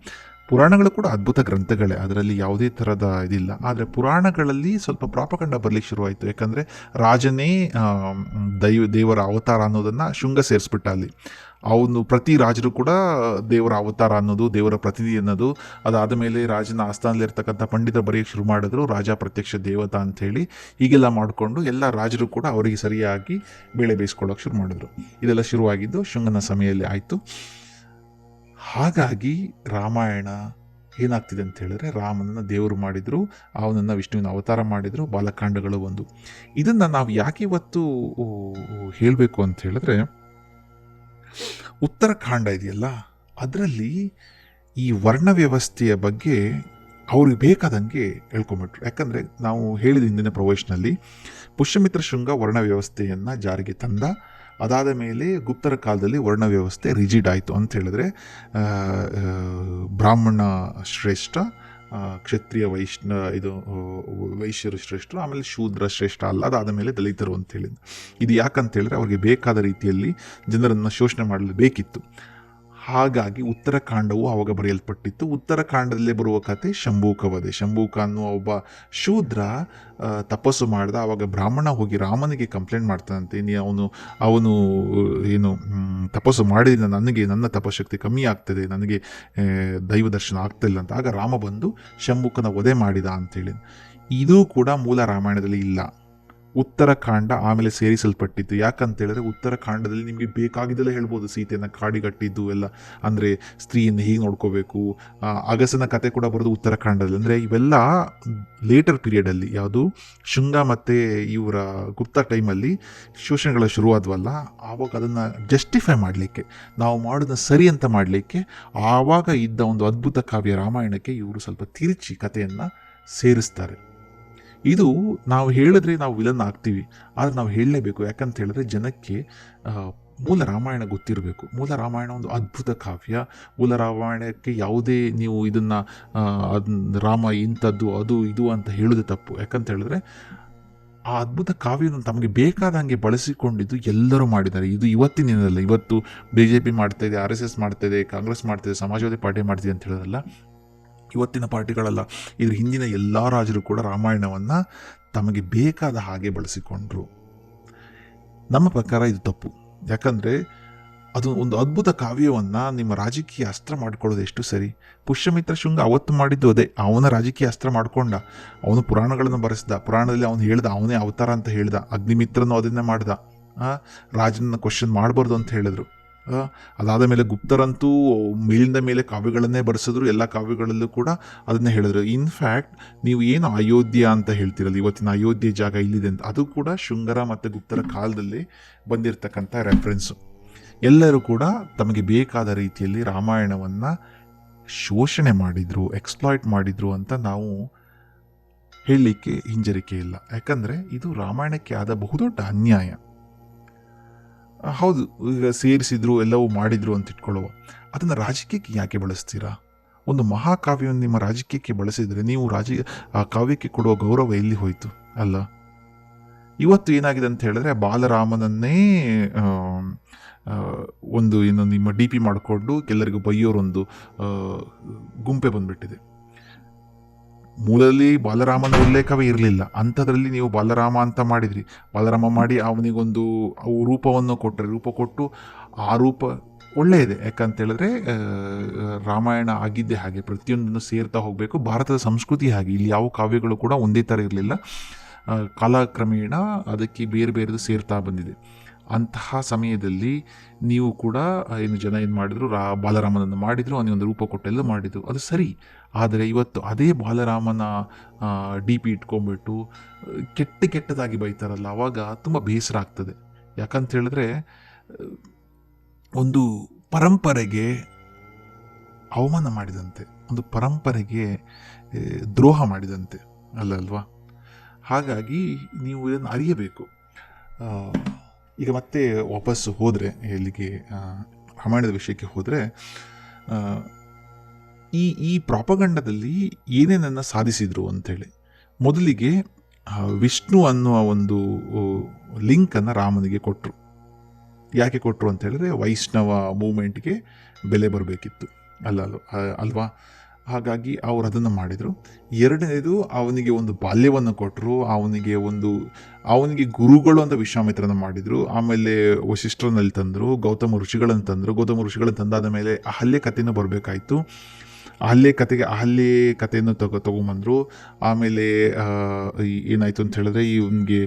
ಪುರಾಣಗಳು ಕೂಡ ಅದ್ಭುತ ಗ್ರಂಥಗಳೇ, ಅದರಲ್ಲಿ ಯಾವುದೇ ಥರದ ಇದಿಲ್ಲ. ಆದರೆ ಪುರಾಣಗಳಲ್ಲಿ ಸ್ವಲ್ಪ ಪ್ರಾಪಕಂಡ ಬರಲಿಕ್ಕೆ ಶುರುವಾಯಿತು. ಯಾಕಂದರೆ ರಾಜನೇ ದೇವರ ಅವತಾರ ಅನ್ನೋದನ್ನು ಶುಂಗ ಸೇರಿಸ್ಬಿಟ್ಟ ಅಲ್ಲಿ. ಅವನು ಪ್ರತಿ ರಾಜರು ಕೂಡ ದೇವರ ಅವತಾರ ಅನ್ನೋದು, ದೇವರ ಪ್ರತಿನಿಧಿ ಅನ್ನೋದು. ಅದಾದ ಮೇಲೆ ರಾಜನ ಆಸ್ಥಾನದಲ್ಲಿರ್ತಕ್ಕಂಥ ಪಂಡಿತರು ಬರೆಯೋಕ್ಕೆ ಶುರು ಮಾಡಿದ್ರು, ರಾಜ ಪ್ರತ್ಯಕ್ಷ ದೇವತಾ ಅಂಥೇಳಿ. ಹೀಗೆಲ್ಲ ಮಾಡಿಕೊಂಡು ಎಲ್ಲ ರಾಜರು ಕೂಡ ಅವರಿಗೆ ಸರಿಯಾಗಿ ಬೇಳೆ ಬೇಯಿಸ್ಕೊಳ್ಳೋಕೆ ಶುರು ಮಾಡಿದ್ರು. ಇದೆಲ್ಲ ಶುರುವಾಗಿದ್ದು ಶುಂಗನ ಸಮಯದಲ್ಲಿ ಆಯಿತು. ಹಾಗಾಗಿ ರಾಮಾಯಣ ಏನಾಗ್ತಿದೆ ಅಂತ ಹೇಳಿದ್ರೆ, ರಾಮನನ್ನು ದೇವರು ಮಾಡಿದರು, ಅವನನ್ನು ವಿಷ್ಣುವಿನ ಅವತಾರ ಮಾಡಿದರು, ಬಾಲಕಾಂಡಗಳು ಒಂದು. ಇದನ್ನು ನಾವು ಯಾಕೆ ಇವತ್ತು ಹೇಳಬೇಕು ಅಂತ ಹೇಳಿದ್ರೆ, ಉತ್ತರಕಾಂಡ ಇದೆಯಲ್ಲ, ಅದರಲ್ಲಿ ಈ ವರ್ಣ ವ್ಯವಸ್ಥೆಯ ಬಗ್ಗೆ ಅವ್ರಿಗೆ ಬೇಕಾದಂಗೆ ಹೇಳ್ಕೊಂಬಿಟ್ರು. ಯಾಕಂದರೆ ನಾವು ಹೇಳಿದ ಹಿಂದಿನ ಪ್ರವಚನದಲ್ಲಿ ಪುಷ್ಯಮಿತ್ರ ಶುಂಗ ವರ್ಣ ವ್ಯವಸ್ಥೆಯನ್ನು ಜಾರಿಗೆ ತಂದ. ಅದಾದ ಮೇಲೆ ಗುಪ್ತರ ಕಾಲದಲ್ಲಿ ವರ್ಣ ವ್ಯವಸ್ಥೆ ರಿಜಿಡ್ ಆಯಿತು ಅಂತ ಹೇಳಿದ್ರೆ, ಬ್ರಾಹ್ಮಣ ಶ್ರೇಷ್ಠ, ಕ್ಷತ್ರಿಯ ವೈಶ್ಯರು ಶ್ರೇಷ್ಠರು, ಆಮೇಲೆ ಶೂದ್ರ ಶ್ರೇಷ್ಠ ಅಲ್ಲ, ಅದಾದ ಮೇಲೆ ದಲಿತರು ಅಂತ ಹೇಳಿದ್ರು. ಇದು ಯಾಕಂತೇಳಿದ್ರೆ ಅವ್ರಿಗೆ ಬೇಕಾದ ರೀತಿಯಲ್ಲಿ ಜನರನ್ನು ಶೋಷಣೆ ಮಾಡಲು ಬೇಕಿತ್ತು. ಹಾಗಾಗಿ ಉತ್ತರಕಾಂಡವು ಆವಾಗ ಬರೆಯಲ್ಪಟ್ಟಿತ್ತು. ಉತ್ತರಕಾಂಡದಲ್ಲೇ ಬರುವ ಕತೆ ಶಂಭೂಕ ವಧೆ. ಶಂಭೂಕ ಅನ್ನುವ ಒಬ್ಬ ಶೂದ್ರ ತಪಸ್ಸು ಮಾಡ್ದ. ಆವಾಗ ಬ್ರಾಹ್ಮಣ ಹೋಗಿ ರಾಮನಿಗೆ ಕಂಪ್ಲೇಂಟ್ ಮಾಡ್ತಾನಂತೆ, ಅವನು ಏನು ತಪಸ್ಸು ಮಾಡಿದ ನನ್ನ ತಪಶಕ್ತಿ ಕಮ್ಮಿ ಆಗ್ತದೆ, ನನಗೆ ದೈವ ದರ್ಶನ ಆಗ್ತಿಲ್ಲ ಅಂತ. ಆಗ ರಾಮ ಬಂದು ಶಂಭೂಕನ ವಧೆ ಮಾಡಿದ ಅಂತೇಳಿ. ಇದು ಕೂಡ ಮೂಲ ರಾಮಾಯಣದಲ್ಲಿ ಇಲ್ಲ. ಉತ್ತರಕಾಂಡ ಆಮೇಲೆ ಸೇರಿಸಲ್ಪಟ್ಟಿತ್ತು. ಯಾಕಂತೇಳಿದ್ರೆ ಉತ್ತರಕಾಂಡದಲ್ಲಿ ನಿಮಗೆ ಬೇಕಾಗಿದ್ದೆಲ್ಲ ಹೇಳ್ಬೋದು. ಸೀತೆಯನ್ನು ಕಾಡಿಗಟ್ಟಿದ್ದು ಎಲ್ಲ, ಅಂದರೆ ಸ್ತ್ರೀಯನ್ನು ಹೀಗೆ ನೋಡ್ಕೋಬೇಕು. ಅಗಸನ ಕತೆ ಕೂಡ ಬರೋದು ಉತ್ತರಕಾಂಡದಲ್ಲಿ. ಅಂದರೆ ಇವೆಲ್ಲ ಲೇಟರ್ ಪೀರಿಯಡಲ್ಲಿ, ಯಾವುದು ಶುಂಗ ಮತ್ತು ಇವರ ಗುಪ್ತ ಟೈಮಲ್ಲಿ ಶೋಷಣೆಗಳ ಶುರುವಾದವಲ್ಲ, ಆವಾಗ ಅದನ್ನು ಜಸ್ಟಿಫೈ ಮಾಡಲಿಕ್ಕೆ, ನಾವು ಮಾಡೋದನ್ನ ಸರಿ ಅಂತ ಮಾಡಲಿಕ್ಕೆ ಆವಾಗ ಇದ್ದ ಒಂದು ಅದ್ಭುತ ಕಾವ್ಯ ರಾಮಾಯಣಕ್ಕೆ ಇವರು ಸ್ವಲ್ಪ ತಿರುಚಿ ಕಥೆಯನ್ನು ಸೇರಿಸ್ತಾರೆ. ಇದು ನಾವು ಹೇಳಿದ್ರೆ ನಾವು ವಿಲನ್ ಆಗ್ತೀವಿ, ಆದರೆ ನಾವು ಹೇಳಲೇಬೇಕು. ಯಾಕಂತ ಹೇಳಿದ್ರೆ ಜನಕ್ಕೆ ಮೂಲ ರಾಮಾಯಣ ಗೊತ್ತಿರಬೇಕು. ಮೂಲ ರಾಮಾಯಣ ಒಂದು ಅದ್ಭುತ ಕಾವ್ಯ. ಮೂಲ ರಾಮಾಯಣಕ್ಕೆ ಯಾವುದೇ ನೀವು ಇದನ್ನು ರಾಮ ಇಂಥದ್ದು ಅದು ಇದು ಅಂತ ಹೇಳೋದು ತಪ್ಪು. ಯಾಕಂತ ಹೇಳಿದ್ರೆ ಆ ಅದ್ಭುತ ಕಾವ್ಯವನ್ನು ತಮಗೆ ಬೇಕಾದಂಗೆ ಬಳಸಿಕೊಂಡಿದ್ದು ಎಲ್ಲರೂ ಮಾಡಿದ್ದಾರೆ. ಇದು ಇವತ್ತಿನ ದಿನದಲ್ಲ. ಇವತ್ತು BJP ಮಾಡ್ತಾಯಿದೆ, RSS ಮಾಡ್ತಾಯಿದೆ, ಕಾಂಗ್ರೆಸ್ ಮಾಡ್ತಾಯಿದೆ, ಸಮಾಜವಾದಿ ಪಾರ್ಟಿ ಮಾಡ್ತಿದೆ ಅಂತ ಹೇಳೋದಲ್ಲ. ಇವತ್ತಿನ ಪಾರ್ಟಿಗಳಲ್ಲ, ಇದ್ರ ಹಿಂದಿನ ಎಲ್ಲ ರಾಜರು ಕೂಡ ರಾಮಾಯಣವನ್ನು ತಮಗೆ ಬೇಕಾದ ಹಾಗೆ ಬಳಸಿಕೊಂಡ್ರು. ನಮ್ಮ ಪ್ರಕಾರ ಇದು ತಪ್ಪು. ಯಾಕಂದರೆ ಅದು ಒಂದು ಅದ್ಭುತ ಕಾವ್ಯವನ್ನು ನಿಮ್ಮ ರಾಜಕೀಯ ಅಸ್ತ್ರ ಮಾಡ್ಕೊಳ್ಳೋದು ಎಷ್ಟು ಸರಿ? ಪುಷ್ಯಮಿತ್ರ ಶುಂಗ ಅವತ್ತು ಮಾಡಿದ್ದು ಅದೇ. ಅವನ ರಾಜಕೀಯ ಅಸ್ತ್ರ ಮಾಡ್ಕೊಂಡ. ಅವನು ಪುರಾಣಗಳನ್ನು ಬರೆಸ್ದ. ಪುರಾಣದಲ್ಲಿ ಅವನು ಹೇಳ್ದ, ಅವನೇ ಅವತಾರ ಅಂತ ಹೇಳ್ದ. ಅಗ್ನಿಮಿತ್ರನು ಅದನ್ನೇ ಮಾಡ್ದ. ರಾಜನನ್ನ ಕ್ವಶನ್ ಮಾಡಬಾರ್ದು ಅಂತ ಹೇಳಿದ್ರು. ಅದಾದ ಮೇಲೆ ಗುಪ್ತರಂತೂ ಮೇಲಿಂದ ಮೇಲೆ ಕಾವ್ಯಗಳನ್ನೇ ಬರೆಸಿದ್ರು. ಎಲ್ಲ ಕಾವ್ಯಗಳಲ್ಲೂ ಕೂಡ ಅದನ್ನೇ ಹೇಳಿದ್ರು. ಇನ್ಫ್ಯಾಕ್ಟ್ ನೀವು ಏನು ಅಯೋಧ್ಯ ಅಂತ ಹೇಳ್ತಿರಲ್ಲ, ಇವತ್ತಿನ ಅಯೋಧ್ಯೆ ಜಾಗ ಇಲ್ಲಿದೆ ಅಂತ, ಅದು ಕೂಡ ಶುಂಗರ ಮತ್ತು ಗುಪ್ತರ ಕಾಲದಲ್ಲಿ ಬಂದಿರತಕ್ಕಂಥ ರೆಫರೆನ್ಸು. ಎಲ್ಲರೂ ಕೂಡ ತಮಗೆ ಬೇಕಾದ ರೀತಿಯಲ್ಲಿ ರಾಮಾಯಣವನ್ನು ಶೋಷಣೆ ಮಾಡಿದರು, ಎಕ್ಸ್ಪ್ಲಾಯ್ಟ್ ಮಾಡಿದರು ಅಂತ ನಾವು ಹೇಳಲಿಕ್ಕೆ ಹಿಂಜರಿಕೆ ಇಲ್ಲ. ಯಾಕಂದರೆ ಇದು ರಾಮಾಯಣಕ್ಕೆ ಆದ ಬಹುದೊಡ್ಡ ಅನ್ಯಾಯ. ಹೌದು, ಈಗ ಸೇರಿಸಿದ್ರು, ಎಲ್ಲವೂ ಮಾಡಿದರು ಅಂತ ಇಟ್ಕೊಳ್ಳುವ, ಅದನ್ನು ರಾಜಕೀಯಕ್ಕೆ ಯಾಕೆ ಬಳಸ್ತೀರಾ? ಒಂದು ಮಹಾಕಾವ್ಯವನ್ನು ನಿಮ್ಮ ರಾಜಕೀಯಕ್ಕೆ ಬಳಸಿದರೆ ನೀವು ಆ ಕಾವ್ಯಕ್ಕೆ ಕೊಡುವ ಗೌರವ ಎಲ್ಲಿ ಹೋಯಿತು ಅಲ್ಲ? ಇವತ್ತು ಏನಾಗಿದೆ ಅಂತ ಹೇಳಿದ್ರೆ, ಬಾಲರಾಮನನ್ನೇ ಒಂದು ಇನ್ನು ನಿಮ್ಮ DP ಮಾಡಿಕೊಂಡು ಎಲ್ಲರಿಗೂ ಬೈಯೋರೊಂದು ಗುಂಪೆ ಬಂದ್ಬಿಟ್ಟಿದೆ. ಮೂಲದಲ್ಲಿ ಬಾಲರಾಮನ ಉಲ್ಲೇಖವೇ ಇರಲಿಲ್ಲ. ಅಂಥದ್ರಲ್ಲಿ ನೀವು ಬಾಲರಾಮ ಅಂತ ಮಾಡಿದ್ರಿ. ಬಾಲರಾಮ ಮಾಡಿ ಅವನಿಗೊಂದು ರೂಪವನ್ನು ಕೊಟ್ಟರೆ, ರೂಪ ಕೊಟ್ಟು ಆ ರೂಪ ಒಳ್ಳೆಯದೆ. ಯಾಕಂತೇಳಿದ್ರೆ ರಾಮಾಯಣ ಆಗಿದ್ದೇ ಹಾಗೆ, ಪ್ರತಿಯೊಂದನ್ನು ಸೇರ್ತಾ ಹೋಗಬೇಕು. ಭಾರತದ ಸಂಸ್ಕೃತಿ ಹಾಗೆ, ಇಲ್ಲಿ ಯಾವ ಕಾವ್ಯಗಳು ಕೂಡ ಒಂದೇ ಥರ ಇರಲಿಲ್ಲ. ಕಾಲಕ್ರಮೇಣ ಅದಕ್ಕೆ ಬೇರೆ ಬೇರೆದು ಸೇರ್ತಾ ಬಂದಿದೆ. ಅಂತಹ ಸಮಯದಲ್ಲಿ ನೀವು ಕೂಡ ಏನು ಜನ ಏನು ಮಾಡಿದ್ರು, ಬಾಲರಾಮನನ್ನು ಮಾಡಿದರು, ಅವನಿಗೊಂದು ರೂಪ ಕೊಟ್ಟೆಲ್ಲ ಮಾಡಿದರು, ಅದು ಸರಿ. ಆದರೆ ಇವತ್ತು ಅದೇ ಬಾಲರಾಮನ ಡಿ ಪಿ ಇಟ್ಕೊಂಡ್ಬಿಟ್ಟು ಕೆಟ್ಟದಾಗಿ ಬೈತಾರಲ್ಲ, ಆವಾಗ ತುಂಬ ಬೇಸರ ಆಗ್ತದೆ. ಯಾಕಂತ ಹೇಳಿದ್ರೆ ಒಂದು ಪರಂಪರೆಗೆ ಅವಮಾನ ಮಾಡಿದಂತೆ, ಒಂದು ಪರಂಪರೆಗೆ ದ್ರೋಹ ಮಾಡಿದಂತೆ ಅಲ್ವಾ. ಹಾಗಾಗಿ ನೀವು ಇದನ್ನು ಅರಿಯಬೇಕು. ಈಗ ಮತ್ತೆ ವಾಪಸ್ಸು ಹೋದರೆ ಎಲ್ಲಿಗೆ, ರಾಮಾಯಣದ ವಿಷಯಕ್ಕೆ ಹೋದರೆ, ಈ ಪ್ರಾಪಗಂಡದಲ್ಲಿ ಏನೇನನ್ನು ಸಾಧಿಸಿದರು ಅಂಥೇಳಿ, ಮೊದಲಿಗೆ ವಿಷ್ಣು ಅನ್ನುವ ಒಂದು ಲಿಂಕನ್ನು ರಾಮನಿಗೆ ಕೊಟ್ಟರು. ಯಾಕೆ ಕೊಟ್ಟರು ಅಂತ ಹೇಳಿದ್ರೆ ವೈಷ್ಣವ ಮೂಮೆಂಟ್ಗೆ ಬೆಲೆ ಬರಬೇಕಿತ್ತು ಅಲ್ವಾ. ಹಾಗಾಗಿ ಅವರು ಅದನ್ನು ಮಾಡಿದರು. ಎರಡನೇದು, ಅವನಿಗೆ ಒಂದು ಬಾಲ್ಯವನ್ನು ಕೊಟ್ಟರು, ಅವನಿಗೆ ಗುರುಗಳು ಅಂತ ವಿಶ್ವಾಮಿತ್ರನ ಮಾಡಿದರು. ಆಮೇಲೆ ವಶಿಷ್ಠರನ್ನಲ್ಲಿ ತಂದರು, ಗೌತಮ ಋಷಿಗಳನ್ನು ತಂದಾದ ಮೇಲೆ ಅಹಲ್ಯ ಕಥೆನೂ ಬರಬೇಕಾಯಿತು. ಅಹಲ್ಯ ಕಥೆಯನ್ನು ತೊಗೊಂಬಂದರು. ಆಮೇಲೆ ಏನಾಯಿತು ಅಂತ ಹೇಳಿದ್ರೆ, ಇವನಿಗೆ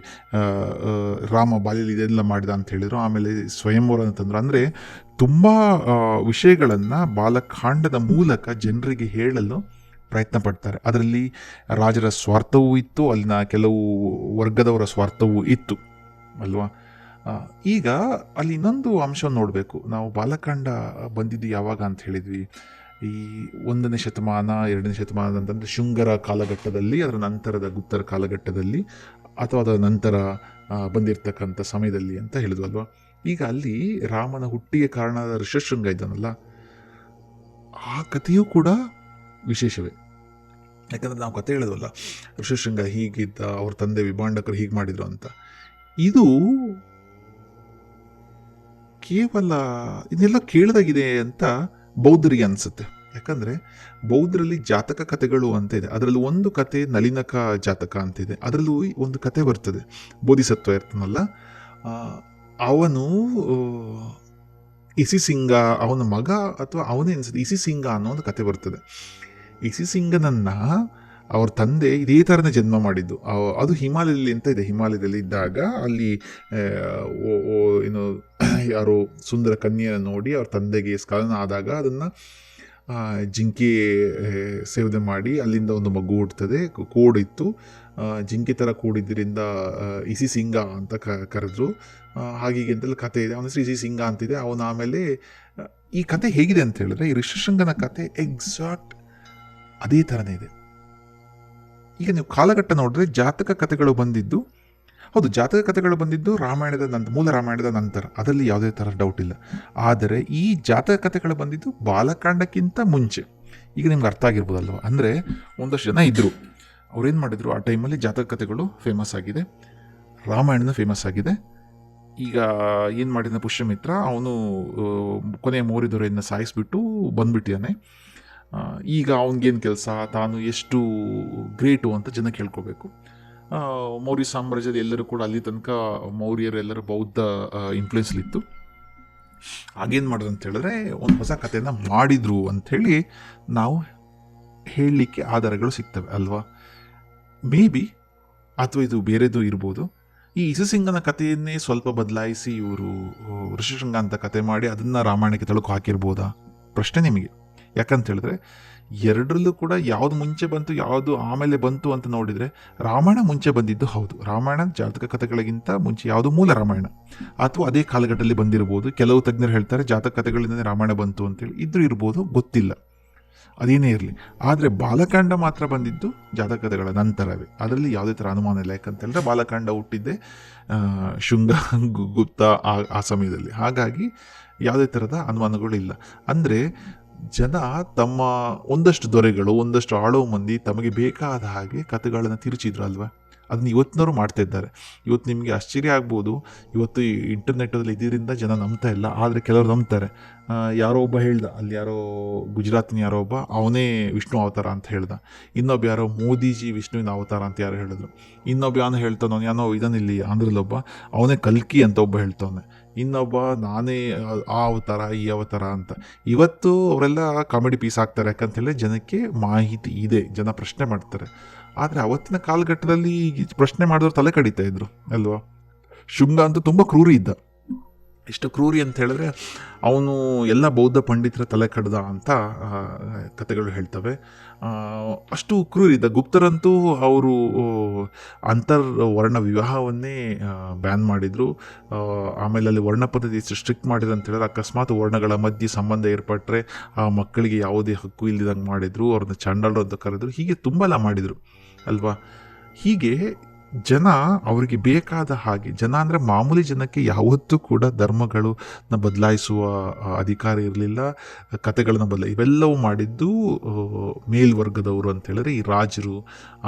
ರಾಮ ಬಾಲ್ಯದಲ್ಲಿ ಇದೆಲ್ಲ ಮಾಡಿದ ಅಂತ ಹೇಳಿದರು. ಆಮೇಲೆ ಸ್ವಯಂವರನ ತಂದರು. ಅಂದರೆ ತುಂಬ ವಿಷಯಗಳನ್ನು ಬಾಲಕಾಂಡದ ಮೂಲಕ ಜನರಿಗೆ ಹೇಳಲು ಪ್ರಯತ್ನ ಪಡ್ತಾರೆ. ಅದರಲ್ಲಿ ರಾಜರ ಸ್ವಾರ್ಥವೂ ಇತ್ತು, ಅಲ್ಲಿನ ಕೆಲವು ವರ್ಗದವರ ಸ್ವಾರ್ಥವೂ ಇತ್ತು ಅಲ್ವಾ. ಈಗ ಅಲ್ಲಿ ಇನ್ನೊಂದು ಅಂಶವನ್ನು ನೋಡಬೇಕು ನಾವು. ಬಾಲಕಾಂಡ ಬಂದಿದ್ದು ಯಾವಾಗ ಅಂತ ಹೇಳಿದ್ವಿ, ಈ 1ನೇ ಶತಮಾನ 2ನೇ ಶತಮಾನ ಅಂತಂದರೆ ಶುಂಗರ ಕಾಲಘಟ್ಟದಲ್ಲಿ, ಅದರ ನಂತರದ ಗುಪ್ತರ ಕಾಲಘಟ್ಟದಲ್ಲಿ, ಅಥವಾ ಅದರ ನಂತರ ಬಂದಿರತಕ್ಕಂಥ ಸಮಯದಲ್ಲಿ ಅಂತ ಹೇಳಿದ್ವು ಅಲ್ವಾ. ಈಗ ಅಲ್ಲಿ ರಾಮನ ಹುಟ್ಟಿಗೆ ಕಾರಣದ ಋಷಶೃಂಗ ಇದ್ದಾನಲ್ಲ, ಆ ಕಥೆಯೂ ಕೂಡ ವಿಶೇಷವೇ. ಯಾಕಂದರೆ ನಾವು ಕತೆ ಹೇಳಿದ್ವಲ್ಲ, ಋಷಶೃಂಗ ಹೀಗಿದ್ದ, ಅವ್ರ ತಂದೆ ವಿಭಾಂಡಕರು ಹೀಗೆ ಮಾಡಿದ್ರು ಅಂತ. ಇದು ಕೇವಲ ಇದನ್ನೆಲ್ಲ ಕೇಳಿದಾಗಿದೆ ಅಂತ ಬೌದ್ಧರಿಗೆ ಅನಿಸುತ್ತೆ. ಯಾಕಂದರೆ ಬೌದ್ಧರಲ್ಲಿ ಜಾತಕ ಕಥೆಗಳು ಅಂತ ಇದೆ. ಅದರಲ್ಲಿ ಒಂದು ಕತೆ ನಳಿನಕ ಜಾತಕ ಅಂತಿದೆ. ಅದರಲ್ಲೂ ಒಂದು ಕತೆ ಬರ್ತದೆ, ಬೋಧಿಸತ್ವ ಇರ್ತಾನಲ್ಲ, ಅವನು ಇಸಿಸಿಂಗ, ಅವನ ಮಗ ಅಥವಾ ಅವನೇ ಅನಿಸುತ್ತೆ, ಇಸಿಸಿಂಗ ಅನ್ನೋ ಒಂದು ಕತೆ ಬರ್ತದೆ. ಇಸಿಸಿಂಗನನ್ನು ಅವ್ರ ತಂದೆ ಇದೇ ಥರನೇ ಜನ್ಮ ಮಾಡಿದ್ದು. ಅದು ಹಿಮಾಲಯದಲ್ಲಿ ಅಂತ ಇದೆ. ಹಿಮಾಲಯದಲ್ಲಿ ಇದ್ದಾಗ ಅಲ್ಲಿ ಏನು ಯಾರೋ ಸುಂದರ ಕನ್ಯೆಯನ್ನು ನೋಡಿ ಅವ್ರ ತಂದೆಗೆ ಸ್ಖಲನ ಆದಾಗ ಅದನ್ನು ಜಿಂಕೆ ಸೇವನೆ ಮಾಡಿ ಅಲ್ಲಿಂದ ಒಂದು ಮಗು ಹುಡ್ತದೆ. ಕೂಡಿತ್ತು, ಜಿಂಕೆ ಥರ ಕೂಡಿದ್ದರಿಂದ ಇಸಿಸಿಂಗ ಅಂತ ಕರೆದ್ರು. ಹಾಗೀಗೆ ಅಂತೆಲ್ಲ ಕತೆ ಇದೆ. ಅವನ ಹೆಸರು ಇಸಿಸಿಂಗ ಅಂತಿದೆ. ಅವನು ಆಮೇಲೆ ಈ ಕತೆ ಹೇಗಿದೆ ಅಂತ ಹೇಳಿದ್ರೆ, ಈ ಋಷಶೃಂಗನ ಕತೆ ಎಕ್ಸಾಕ್ಟ್ ಅದೇ ಥರನೇ ಇದೆ. ಈಗ ನೀವು ಕಾಲಘಟ್ಟ ನೋಡಿದ್ರೆ ಜಾತಕ ಕಥೆಗಳು ಬಂದಿದ್ದು, ಹೌದು, ಜಾತಕ ಕಥೆಗಳು ಬಂದಿದ್ದು ಮೂಲ ರಾಮಾಯಣದ ನಂತರ, ಅದರಲ್ಲಿ ಯಾವುದೇ ಥರ ಡೌಟ್ ಇಲ್ಲ. ಆದರೆ ಈ ಜಾತಕ ಕಥೆಗಳು ಬಂದಿದ್ದು ಬಾಲಕಾಂಡಕ್ಕಿಂತ ಮುಂಚೆ. ಈಗ ನಿಮ್ಗೆ ಅರ್ಥ ಆಗಿರ್ಬೋದಲ್ವ. ಅಂದರೆ ಒಂದಷ್ಟು ಜನ ಇದ್ದರು, ಅವ್ರೇನು ಮಾಡಿದರು, ಆ ಟೈಮಲ್ಲಿ ಜಾತಕ ಕಥೆಗಳು ಫೇಮಸ್ ಆಗಿದೆ, ರಾಮಾಯಣನೂ ಫೇಮಸ್ ಆಗಿದೆ. ಈಗ ಏನು ಮಾಡಿದ ಪುಷ್ಯಮಿತ್ರ, ಅವನು ಕೊನೆಯ ಮೌರ್ಯದೊರೆಯನ್ನು ಸಾಯಿಸಿಬಿಟ್ಟು ಬಂದ್ಬಿಟ್ಟಿದ್ದಾನೆ. ಈಗ ಅವನಿಗೇನು ಕೆಲಸ, ತಾನು ಎಷ್ಟು ಗ್ರೇಟು ಅಂತ ಜನ ಕೇಳ್ಕೋಬೇಕು. ಮೌರ್ಯ ಸಾಮ್ರಾಜ್ಯದ ಎಲ್ಲರೂ ಕೂಡ ಅಲ್ಲಿ ತನಕ ಮೌರ್ಯರೆಲ್ಲರೂ ಬೌದ್ಧ ಇನ್ಫ್ಲುಯೆನ್ಸ್ಲಿತ್ತು. ಆಗೇನು ಮಾಡಿದ್ರು ಅಂತ ಹೇಳಿದ್ರೆ ಒಂದು ಹೊಸ ಕಥೆಯನ್ನು ಮಾಡಿದರು ಅಂಥೇಳಿ ನಾವು ಹೇಳಲಿಕ್ಕೆ ಆಧಾರಗಳು ಸಿಗ್ತವೆ ಅಲ್ವಾ. ಮೇ ಬಿ ಅಥವಾ ಇದು ಬೇರೆದು ಇರ್ಬೋದು. ಈ ಇಸಿಸಿಂಗನ ಕಥೆಯನ್ನೇ ಸ್ವಲ್ಪ ಬದಲಾಯಿಸಿ ಇವರು ಋಷಶೃಂಗ ಅಂತ ಕತೆ ಮಾಡಿ ಅದನ್ನು ರಾಮಾಯಣಕ್ಕೆ ತಳುಕು ಹಾಕಿರ್ಬೋದಾ ಪ್ರಶ್ನೆ ನಿಮಗೆ. ಯಾಕಂತ ಹೇಳಿದ್ರೆ ಎರಡರಲ್ಲೂ ಕೂಡ ಯಾವುದು ಮುಂಚೆ ಬಂತು ಯಾವುದು ಆಮೇಲೆ ಬಂತು ಅಂತ ನೋಡಿದರೆ, ರಾಮಾಯಣ ಮುಂಚೆ ಬಂದಿದ್ದು ಹೌದು. ರಾಮಾಯಣ ಜಾತಕ ಕಥೆಗಳಿಗಿಂತ ಮುಂಚೆ ಯಾವುದು ಮೂಲ ರಾಮಾಯಣ, ಅಥವಾ ಅದೇ ಕಾಲಘಟ್ಟದಲ್ಲಿ ಬಂದಿರ್ಬೋದು. ಕೆಲವು ತಜ್ಞರು ಹೇಳ್ತಾರೆ ಜಾತಕ ಕಥೆಗಳಿಂದಲೇ ರಾಮಾಯಣ ಬಂತು ಅಂತೇಳಿ, ಇದ್ರೂ ಇರ್ಬೋದು, ಗೊತ್ತಿಲ್ಲ, ಅದೇನೇ ಇರಲಿ. ಆದರೆ ಬಾಲಕಾಂಡ ಮಾತ್ರ ಬಂದಿದ್ದು ಜಾತಕ ಕಥೆಗಳ ನಂತರವೇ, ಅದರಲ್ಲಿ ಯಾವುದೇ ಥರ ಅನುಮಾನ ಇಲ್ಲ. ಯಾಕಂತ ಹೇಳಿದ್ರೆ ಬಾಲಕಾಂಡ ಹುಟ್ಟಿದ್ದೆ ಶುಂಗ ಗುಪ್ತ ಆ ಸಮಯದಲ್ಲಿ. ಹಾಗಾಗಿ ಯಾವುದೇ ಥರದ ಅನುಮಾನಗಳು ಇಲ್ಲ. ಅಂದರೆ ಜನ ತಮ್ಮ ಒಂದಷ್ಟು ದೊರೆಗಳು, ಒಂದಷ್ಟು ಆಳುವ ಮಂದಿ ತಮಗೆ ಬೇಕಾದ ಹಾಗೆ ಕಥೆಗಳನ್ನು ತಿರುಚಿದ್ರು ಅಲ್ವಾ. ಅದನ್ನ ಇವತ್ತಿನವರು ಮಾಡ್ತಾ ಇದ್ದಾರೆ. ಇವತ್ತು ನಿಮಗೆ ಆಶ್ಚರ್ಯ ಆಗ್ಬೋದು, ಇವತ್ತು ಇಂಟರ್ನೆಟ್ಟಲ್ಲಿ ಇದರಿಂದ ಜನ ನಂಬ್ತಾ ಇಲ್ಲ, ಆದರೆ ಕೆಲವರು ನಂಬ್ತಾರೆ. ಯಾರೋ ಒಬ್ಬ ಹೇಳ್ದ, ಅಲ್ಲಿ ಯಾರೋ ಗುಜರಾತಿನ ಯಾರೋ ಒಬ್ಬ, ಅವನೇ ವಿಷ್ಣು ಅವತಾರ ಅಂತ ಹೇಳ್ದ. ಇನ್ನೊಬ್ಬ ಯಾರೋ ಮೋದಿಜಿ ವಿಷ್ಣುವಿನ ಅವತಾರ ಅಂತ ಯಾರೋ ಹೇಳಿದ್ರು. ಇನ್ನೊಬ್ಬ ಯಾನೋ ಹೇಳ್ತಾನೋ, ಯಾನೋ ಇದನ್ನಿಲ್ಲಿ ಆಂಧ್ರದಲ್ಲೊಬ್ಬ, ಅವನೇ ಕಲ್ಕಿ ಅಂತ ಒಬ್ಬ ಹೇಳ್ತಾವನೆ. ಇನ್ನೊಬ್ಬ ನಾನೇ ಆ ಅವತಾರ ಈ ಅವತಾರ ಅಂತ. ಇವತ್ತು ಅವರೆಲ್ಲ ಕಾಮಿಡಿ ಪೀಸ್ ಆಗ್ತಾರೆ. ಯಾಕಂತೇಳಿ ಜನಕ್ಕೆ ಮಾಹಿತಿ ಇದೆ, ಜನ ಪ್ರಶ್ನೆ ಮಾಡ್ತಾರೆ. ಆದರೆ ಅವತ್ತಿನ ಕಾಲಘಟ್ಟದಲ್ಲಿ ಪ್ರಶ್ನೆ ಮಾಡಿದವರು ತಲೆ ಕಡಿತಾ ಇದ್ರು ಅಲ್ವಾ. ಶುಂಗ ಅಂತೂ ತುಂಬ ಕ್ರೂರಿ ಇದ್ದ. ಎಷ್ಟು ಕ್ರೂರಿ ಅಂತ ಹೇಳಿದ್ರೆ ಅವನು ಎಲ್ಲ ಬೌದ್ಧ ಪಂಡಿತರ ತಲೆ ಕಡ್ದ ಅಂತ ಕಥೆಗಳು ಹೇಳ್ತವೆ. ಅಷ್ಟು ಕ್ರೂರಿದ್ದ. ಗುಪ್ತರಂತೂ ಅವರು ಅಂತರ್ವರ್ಣ ವಿವಾಹವನ್ನೇ ಬ್ಯಾನ್ ಮಾಡಿದರು. ಆಮೇಲೆ ಅಲ್ಲಿ ವರ್ಣ ಪದ್ಧತಿ ಸ್ಟ್ರಿಕ್ಟ್ ಮಾಡಿದ್ರು ಅಂತ ಹೇಳಿದ್ರೆ ಅಕಸ್ಮಾತ್ ವರ್ಣಗಳ ಮಧ್ಯೆ ಸಂಬಂಧ ಏರ್ಪಟ್ಟರೆ ಆ ಮಕ್ಕಳಿಗೆ ಯಾವುದೇ ಹಕ್ಕು ಇಲ್ಲದಂಗೆ ಮಾಡಿದರು. ಅವ್ರನ್ನ ಚಾಂಡಾಲರು ಅಂತ ಕರೆದ್ರು. ಹೀಗೆ ತುಂಬ ಎಲ್ಲ ಮಾಡಿದರು ಅಲ್ವಾ. ಹೀಗೆ ಜನ ಅವರಿಗೆ ಬೇಕಾದ ಹಾಗೆ, ಜನ ಅಂದರೆ ಮಾಮೂಲಿ ಜನಕ್ಕೆ ಯಾವತ್ತೂ ಕೂಡ ಧರ್ಮಗಳನ್ನ ಬದಲಾಯಿಸುವ ಅಧಿಕಾರ ಇರಲಿಲ್ಲ, ಕತೆಗಳನ್ನ ಇವೆಲ್ಲವೂ ಮಾಡಿದ್ದು ಮೇಲ್ವರ್ಗದವರು ಅಂತ ಹೇಳಿದ್ರೆ ಈ ರಾಜರು,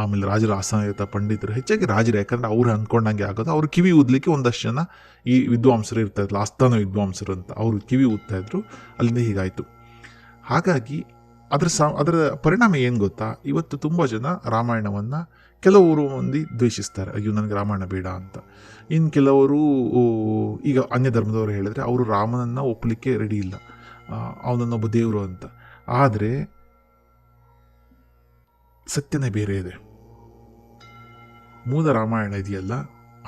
ಆಮೇಲೆ ರಾಜರ ಆಸ್ಥಾನಯುತ ಪಂಡಿತರು, ಹೆಚ್ಚಾಗಿ ರಾಜರು. ಯಾಕಂದರೆ ಅವ್ರು ಅಂದ್ಕೊಂಡಂಗೆ ಆಗೋದು. ಅವರು ಕಿವಿ ಊದಲಿಕ್ಕೆ ಒಂದಷ್ಟು ಜನ ಈ ವಿದ್ವಾಂಸರು ಇರ್ತಾಯಿದ್ರು, ಆಸ್ಥಾನ ವಿದ್ವಾಂಸರು ಅಂತ, ಅವರು ಕಿವಿ ಊದ್ತಾಯಿದ್ರು. ಅಲ್ಲಿಂದ ಹೀಗಾಯಿತು. ಹಾಗಾಗಿ ಅದರ ಪರಿಣಾಮ ಏನು ಗೊತ್ತಾ, ಇವತ್ತು ತುಂಬ ಜನ ರಾಮಾಯಣವನ್ನು ಕೆಲವರು ಮಂದಿ ದ್ವೇಷಿಸ್ತಾರೆ, ಅಯ್ಯೋ ನನಗೆ ರಾಮಾಯಣ ಬೇಡ ಅಂತ. ಇನ್ನು ಕೆಲವರು ಈಗ ಅನ್ಯ ಧರ್ಮದವರು ಹೇಳಿದ್ರೆ ಅವರು ರಾಮನನ್ನು ಒಪ್ಪಲಿಕ್ಕೆ ರೆಡಿ ಇಲ್ಲ, ಅವನನ್ನೊಬ್ಬ ದೇವರು ಅಂತ. ಆದರೆ ಸತ್ಯನೇ ಬೇರೆ ಇದೆ. ಮೂಲ ರಾಮಾಯಣ ಇದೆಯಲ್ಲ,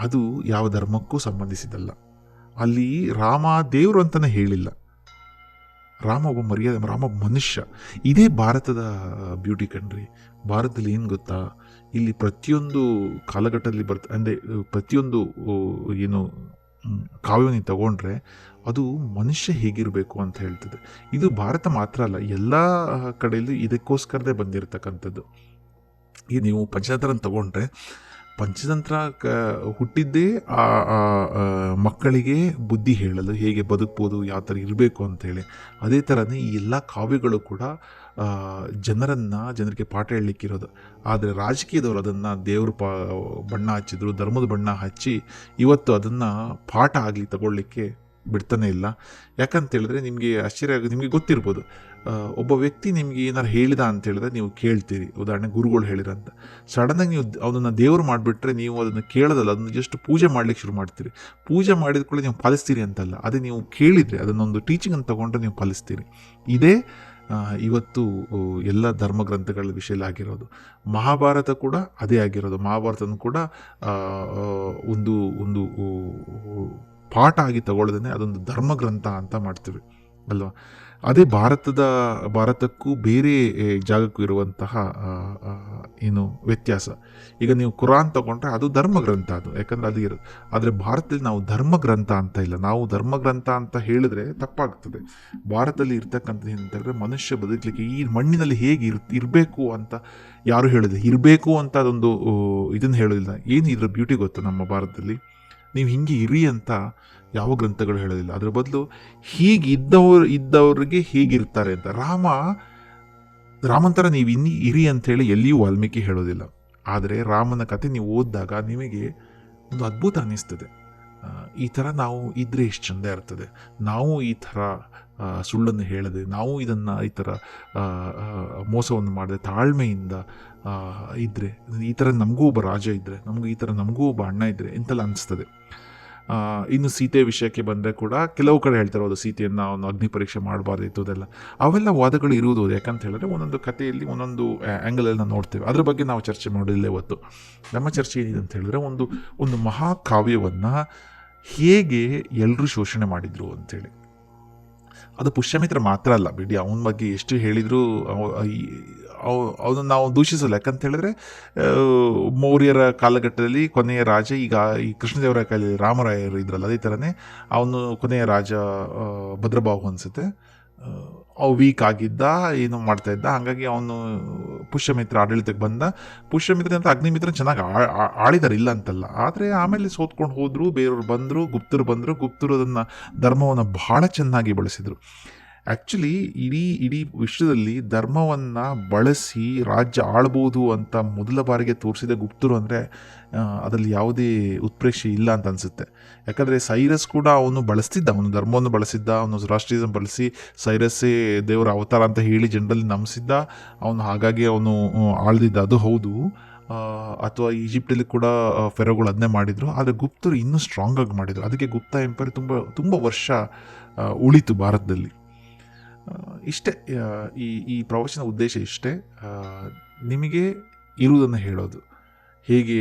ಅದು ಯಾವ ಧರ್ಮಕ್ಕೂ ಸಂಬಂಧಿಸಿದಲ್ಲ. ಅಲ್ಲಿ ರಾಮ ದೇವರು ಅಂತಲೇ ಹೇಳಿಲ್ಲ, ರಾಮ ಒಬ್ಬ ಮರ್ಯಾದೆ, ರಾಮ ಮನುಷ್ಯ. ಇದೇ ಭಾರತದ ಬ್ಯೂಟಿ ಕಣ್ರಿ. ಭಾರತದಲ್ಲಿ ಏನು ಗೊತ್ತಾ, ಇಲ್ಲಿ ಪ್ರತಿಯೊಂದು ಕಾಲಘಟ್ಟದಲ್ಲಿ ಅಂದರೆ ಪ್ರತಿಯೊಂದು ಏನು ಕಾವ್ಯವನ್ನು ತಗೊಂಡ್ರೆ ಅದು ಮನುಷ್ಯ ಹೇಗಿರಬೇಕು ಅಂತ ಹೇಳ್ತದೆ. ಇದು ಭಾರತ ಮಾತ್ರ ಅಲ್ಲ, ಎಲ್ಲ ಕಡೆಯಲ್ಲೂ ಇದಕ್ಕೋಸ್ಕರದೇ ಬಂದಿರತಕ್ಕಂಥದ್ದು. ಈಗ ನೀವು ಪಂಚತಂತ್ರ ತಗೊಂಡ್ರೆ, ಪಂಚತಂತ್ರ ಹುಟ್ಟಿದ್ದೇ ಮಕ್ಕಳಿಗೆ ಬುದ್ಧಿ ಹೇಳಲು, ಹೇಗೆ ಬದುಕ್ಬೋದು, ಯಾವ ಥರ ಇರಬೇಕು ಅಂಥೇಳಿ. ಅದೇ ಥರನೇ ಈ ಎಲ್ಲ ಕಾವ್ಯಗಳು ಕೂಡ ಜನರಿಗೆ ಪಾಠ ಹೇಳಲಿಕ್ಕಿರೋದು. ಆದರೆ ರಾಜಕೀಯದವರು ಅದನ್ನು ದೇವ್ರ ಬಣ್ಣ ಹಚ್ಚಿದ್ರು, ಧರ್ಮದ ಬಣ್ಣ ಹಚ್ಚಿ ಇವತ್ತು ಅದನ್ನು ಪಾಠ ಆಗಲಿ ತಗೊಳ್ಳಿಕ್ಕೆ ಬಿಡ್ತಾನೆ ಇಲ್ಲ. ಯಾಕಂತೇಳಿದ್ರೆ ನಿಮಗೆ ಆಶ್ಚರ್ಯ ನಿಮಗೆ ಗೊತ್ತಿರ್ಬೋದು, ಒಬ್ಬ ವ್ಯಕ್ತಿ ನಿಮಗೆ ಏನಾರು ಹೇಳಿದ ಅಂತ ಹೇಳಿದ್ರೆ ನೀವು ಕೇಳ್ತೀರಿ. ಉದಾಹರಣೆ ಗುರುಗಳು ಹೇಳಿರಂತ ಸಡನ್ನಾಗಿ ನೀವು ಅದನ್ನು ದೇವರು ಮಾಡಿಬಿಟ್ರೆ ನೀವು ಅದನ್ನು ಕೇಳೋದಲ್ಲ, ಅದನ್ನು ಜಸ್ಟ್ ಪೂಜೆ ಮಾಡ್ಲಿಕ್ಕೆ ಶುರು ಮಾಡ್ತೀರಿ. ಪೂಜೆ ಮಾಡಿದ ಕೂಡ ನೀವು ಪಾಲಿಸ್ತೀರಿ ಅಂತಲ್ಲ, ಅದೇ ನೀವು ಕೇಳಿದರೆ ಅದನ್ನೊಂದು ಟೀಚಿಂಗ್ ಅಂತ ತಗೊಂಡ್ರೆ ನೀವು ಪಾಲಿಸ್ತೀರಿ. ಇದೇ ಇವತ್ತು ಎಲ್ಲ ಧರ್ಮಗ್ರಂಥಗಳ ವಿಷಯ ಆಗಿರೋದು. ಮಹಾಭಾರತ ಕೂಡ ಅದೇ ಆಗಿರೋದು. ಮಹಾಭಾರತನೂ ಕೂಡ ಒಂದು ಒಂದು ಪಾಠ ಆಗಿ ತಗೊಳ್ಳೋದೇ ಅದೊಂದು ಧರ್ಮಗ್ರಂಥ ಅಂತ ಮಾಡ್ತೀವಿ ಅಲ್ವಾ. ಅದೇ ಭಾರತಕ್ಕೂ ಬೇರೆ ಜಾಗಕ್ಕೂ ಇರುವಂತಹ ಏನು ವ್ಯತ್ಯಾಸ. ಈಗ ನೀವು ಕುರಾನ್ ತಗೊಂಡ್ರೆ ಅದು ಧರ್ಮಗ್ರಂಥ, ಅದು ಯಾಕಂದರೆ ಅದು ಇರೋದು. ಆದರೆ ಭಾರತದಲ್ಲಿ ನಾವು ಧರ್ಮಗ್ರಂಥ ಅಂತ ಇಲ್ಲ. ನಾವು ಧರ್ಮಗ್ರಂಥ ಅಂತ ಹೇಳಿದ್ರೆ ತಪ್ಪಾಗ್ತದೆ. ಭಾರತದಲ್ಲಿ ಇರ್ತಕ್ಕಂಥದ್ದು ಏನಂತಂದರೆ ಮನುಷ್ಯ ಬದುಕಲಿಕ್ಕೆ ಈ ಮಣ್ಣಿನಲ್ಲಿ ಹೇಗೆ ಇರಬೇಕು ಅಂತ ಯಾರು ಹೇಳೋದಿಲ್ಲ. ಇರಬೇಕು ಅಂತ ಅದೊಂದು ಇದನ್ನು ಹೇಳೋದಿಲ್ಲ. ಏನು ಇದರ ಬ್ಯೂಟಿ ಗೊತ್ತು, ನಮ್ಮ ಭಾರತದಲ್ಲಿ ನೀವು ಹಿಂಗೆ ಇರಿ ಅಂತ ಯಾವ ಗ್ರಂಥಗಳು ಹೇಳೋದಿಲ್ಲ. ಅದರ ಬದಲು ಹೀಗೆ ಇದ್ದವ್ರಿಗೆ ಹೀಗಿರ್ತಾರೆ ಅಂತ. ರಾಮಂತರ ನೀವು ಇರಿ ಅಂಥೇಳಿ ಎಲ್ಲಿಯೂ ವಾಲ್ಮೀಕಿ ಹೇಳೋದಿಲ್ಲ. ಆದರೆ ರಾಮನ ಕತೆ ನೀವು ಓದಿದಾಗ ನಿಮಗೆ ಒಂದು ಅದ್ಭುತ ಅನ್ನಿಸ್ತದೆ. ಈ ಥರ ನಾವು ಇದ್ದರೆ ಎಷ್ಟು ಚೆಂದ ಇರ್ತದೆ. ನಾವು ಈ ಥರ ಸುಳ್ಳನ್ನು ಹೇಳದೆ, ನಾವು ಇದನ್ನು ಈ ಥರ ಮೋಸವನ್ನು ಮಾಡದೆ ತಾಳ್ಮೆಯಿಂದ ಇದ್ದರೆ, ಈ ಥರ ನಮಗೂ ಒಬ್ಬ ರಾಜ ಇದ್ದರೆ, ನಮಗೂ ಒಬ್ಬ ಅಣ್ಣ ಇದ್ದರೆ ಎಂತೆಲ್ಲ ಅನಿಸ್ತದೆ. ಇನ್ನು ಸೀತೆ ವಿಷಯಕ್ಕೆ ಬಂದರೆ ಕೂಡ ಕೆಲವು ಕಡೆ ಹೇಳ್ತಾರೆ ಅದು ಸೀತೆಯನ್ನು ಅವನು ಅಗ್ನಿ ಪರೀಕ್ಷೆ ಮಾಡಬಾರ್ದಿತ್ತು, ಅದೆಲ್ಲ ಅವೆಲ್ಲ ವಾದಗಳು ಇರುವುದು. ಯಾಕಂತ ಹೇಳಿದ್ರೆ ಒಂದೊಂದು ಕಥೆಯಲ್ಲಿ ಒಂದೊಂದು ಆ್ಯಂಗಲಲ್ಲಿ ನಾವು ನೋಡ್ತೇವೆ. ಅದ್ರ ಬಗ್ಗೆ ನಾವು ಚರ್ಚೆ ಮಾಡೋದಿಲ್ಲ ಇವತ್ತು. ನಮ್ಮ ಚರ್ಚೆ ಏನಿದೆ ಅಂತ ಹೇಳಿದ್ರೆ ಒಂದು ಮಹಾಕಾವ್ಯವನ್ನು ಹೇಗೆ ಎಲ್ಲರೂ ಶೋಷಣೆ ಮಾಡಿದರು ಅಂಥೇಳಿ. ಅದು ಪುಷ್ಯಮಿತ್ರ ಮಾತ್ರ ಅಲ್ಲ ಬಿಡಿ, ಅವನ ಬಗ್ಗೆ ಎಷ್ಟು ಹೇಳಿದರೂ ಅವನನ್ನು ನಾವು ದೂಷಿಸಲ್ಲ. ಯಾಕಂತ ಹೇಳಿದ್ರೆ ಮೌರ್ಯರ ಕಾಲಘಟ್ಟದಲ್ಲಿ ಕೊನೆಯ ರಾಜ, ಈಗ ಈ ಕೃಷ್ಣದೇವರ ಕಾಲದಲ್ಲಿ ರಾಮರಾಯರು ಇದ್ರಲ್ಲ, ಅದೇ ಥರನೇ ಅವನು ಕೊನೆಯ ರಾಜ ಭದ್ರಬಾಹು ಅನಿಸುತ್ತೆ, ವೀಕ್ ಆಗಿದ್ದ, ಏನು ಮಾಡ್ತಾ ಇದ್ದ. ಹಾಗಾಗಿ ಅವನು ಪುಷ್ಯಮಿತ್ರ ಆಡಳಿತಕ್ಕೆ ಬಂದ. ಪುಷ್ಯಮಿತ್ರ ಅಂತ ಅಗ್ನಿಮಿತ್ರ ಚೆನ್ನಾಗಿ ಆಳಿದಾರೆ, ಇಲ್ಲ ಅಂತಲ್ಲ. ಆದರೆ ಆಮೇಲೆ ಸೋತ್ಕೊಂಡು ಹೋದರು, ಬೇರೆಯವ್ರು ಬಂದರು, ಗುಪ್ತರು ಅದನ್ನು ಧರ್ಮವನ್ನು ಬಹಳ ಚೆನ್ನಾಗಿ ಬಳಸಿದರು. ಆ್ಯಕ್ಚುಲಿ ಇಡೀ ವಿಶ್ವದಲ್ಲಿ ಧರ್ಮವನ್ನು ಬಳಸಿ ರಾಜ್ಯ ಆಳ್ಬೋದು ಅಂತ ಮೊದಲ ಬಾರಿಗೆ ತೋರಿಸಿದ ಗುಪ್ತರು ಅಂದರೆ ಅದರಲ್ಲಿ ಯಾವುದೇ ಉತ್ಪ್ರೇಕ್ಷೆ ಇಲ್ಲ ಅಂತ ಅನಿಸುತ್ತೆ. ಯಾಕಂದರೆ ಸೈರಸ್ ಕೂಡ ಅವನು ಧರ್ಮವನ್ನು ಬಳಸಿದ್ದ, ಅವನು ರಾಷ್ಟ್ರೀಯಸಮ್ ಬಳಸಿ ಸೈರಸ್ಸೇ ದೇವರ ಅವತಾರ ಅಂತ ಹೇಳಿ ಜನರಲ್ಲಿ ನಂಬಿಸಿದ್ದ ಅವನು. ಹಾಗಾಗಿ ಅವನು ಆಳ್ದಿದ್ದ, ಅದು ಹೌದು. ಅಥವಾ ಈಜಿಪ್ಟಲ್ಲಿ ಕೂಡ ಫೆರೋಗಳು ಅದನ್ನೇ ಮಾಡಿದರು. ಆದರೆ ಗುಪ್ತರು ಇನ್ನೂ ಸ್ಟ್ರಾಂಗಾಗಿ ಮಾಡಿದರು. ಅದಕ್ಕೆ ಗುಪ್ತ ಎಂಪೈರ್ ತುಂಬ ವರ್ಷ ಉಳಿತು ಭಾರತದಲ್ಲಿ. ಇಷ್ಟೇ ಈ ಪ್ರವಚನ ಉದ್ದೇಶ ಇಷ್ಟೇ. ನಿಮಗೆ ಇರುವುದನ್ನು ಹೇಳೋದು, ಹೇಗೆ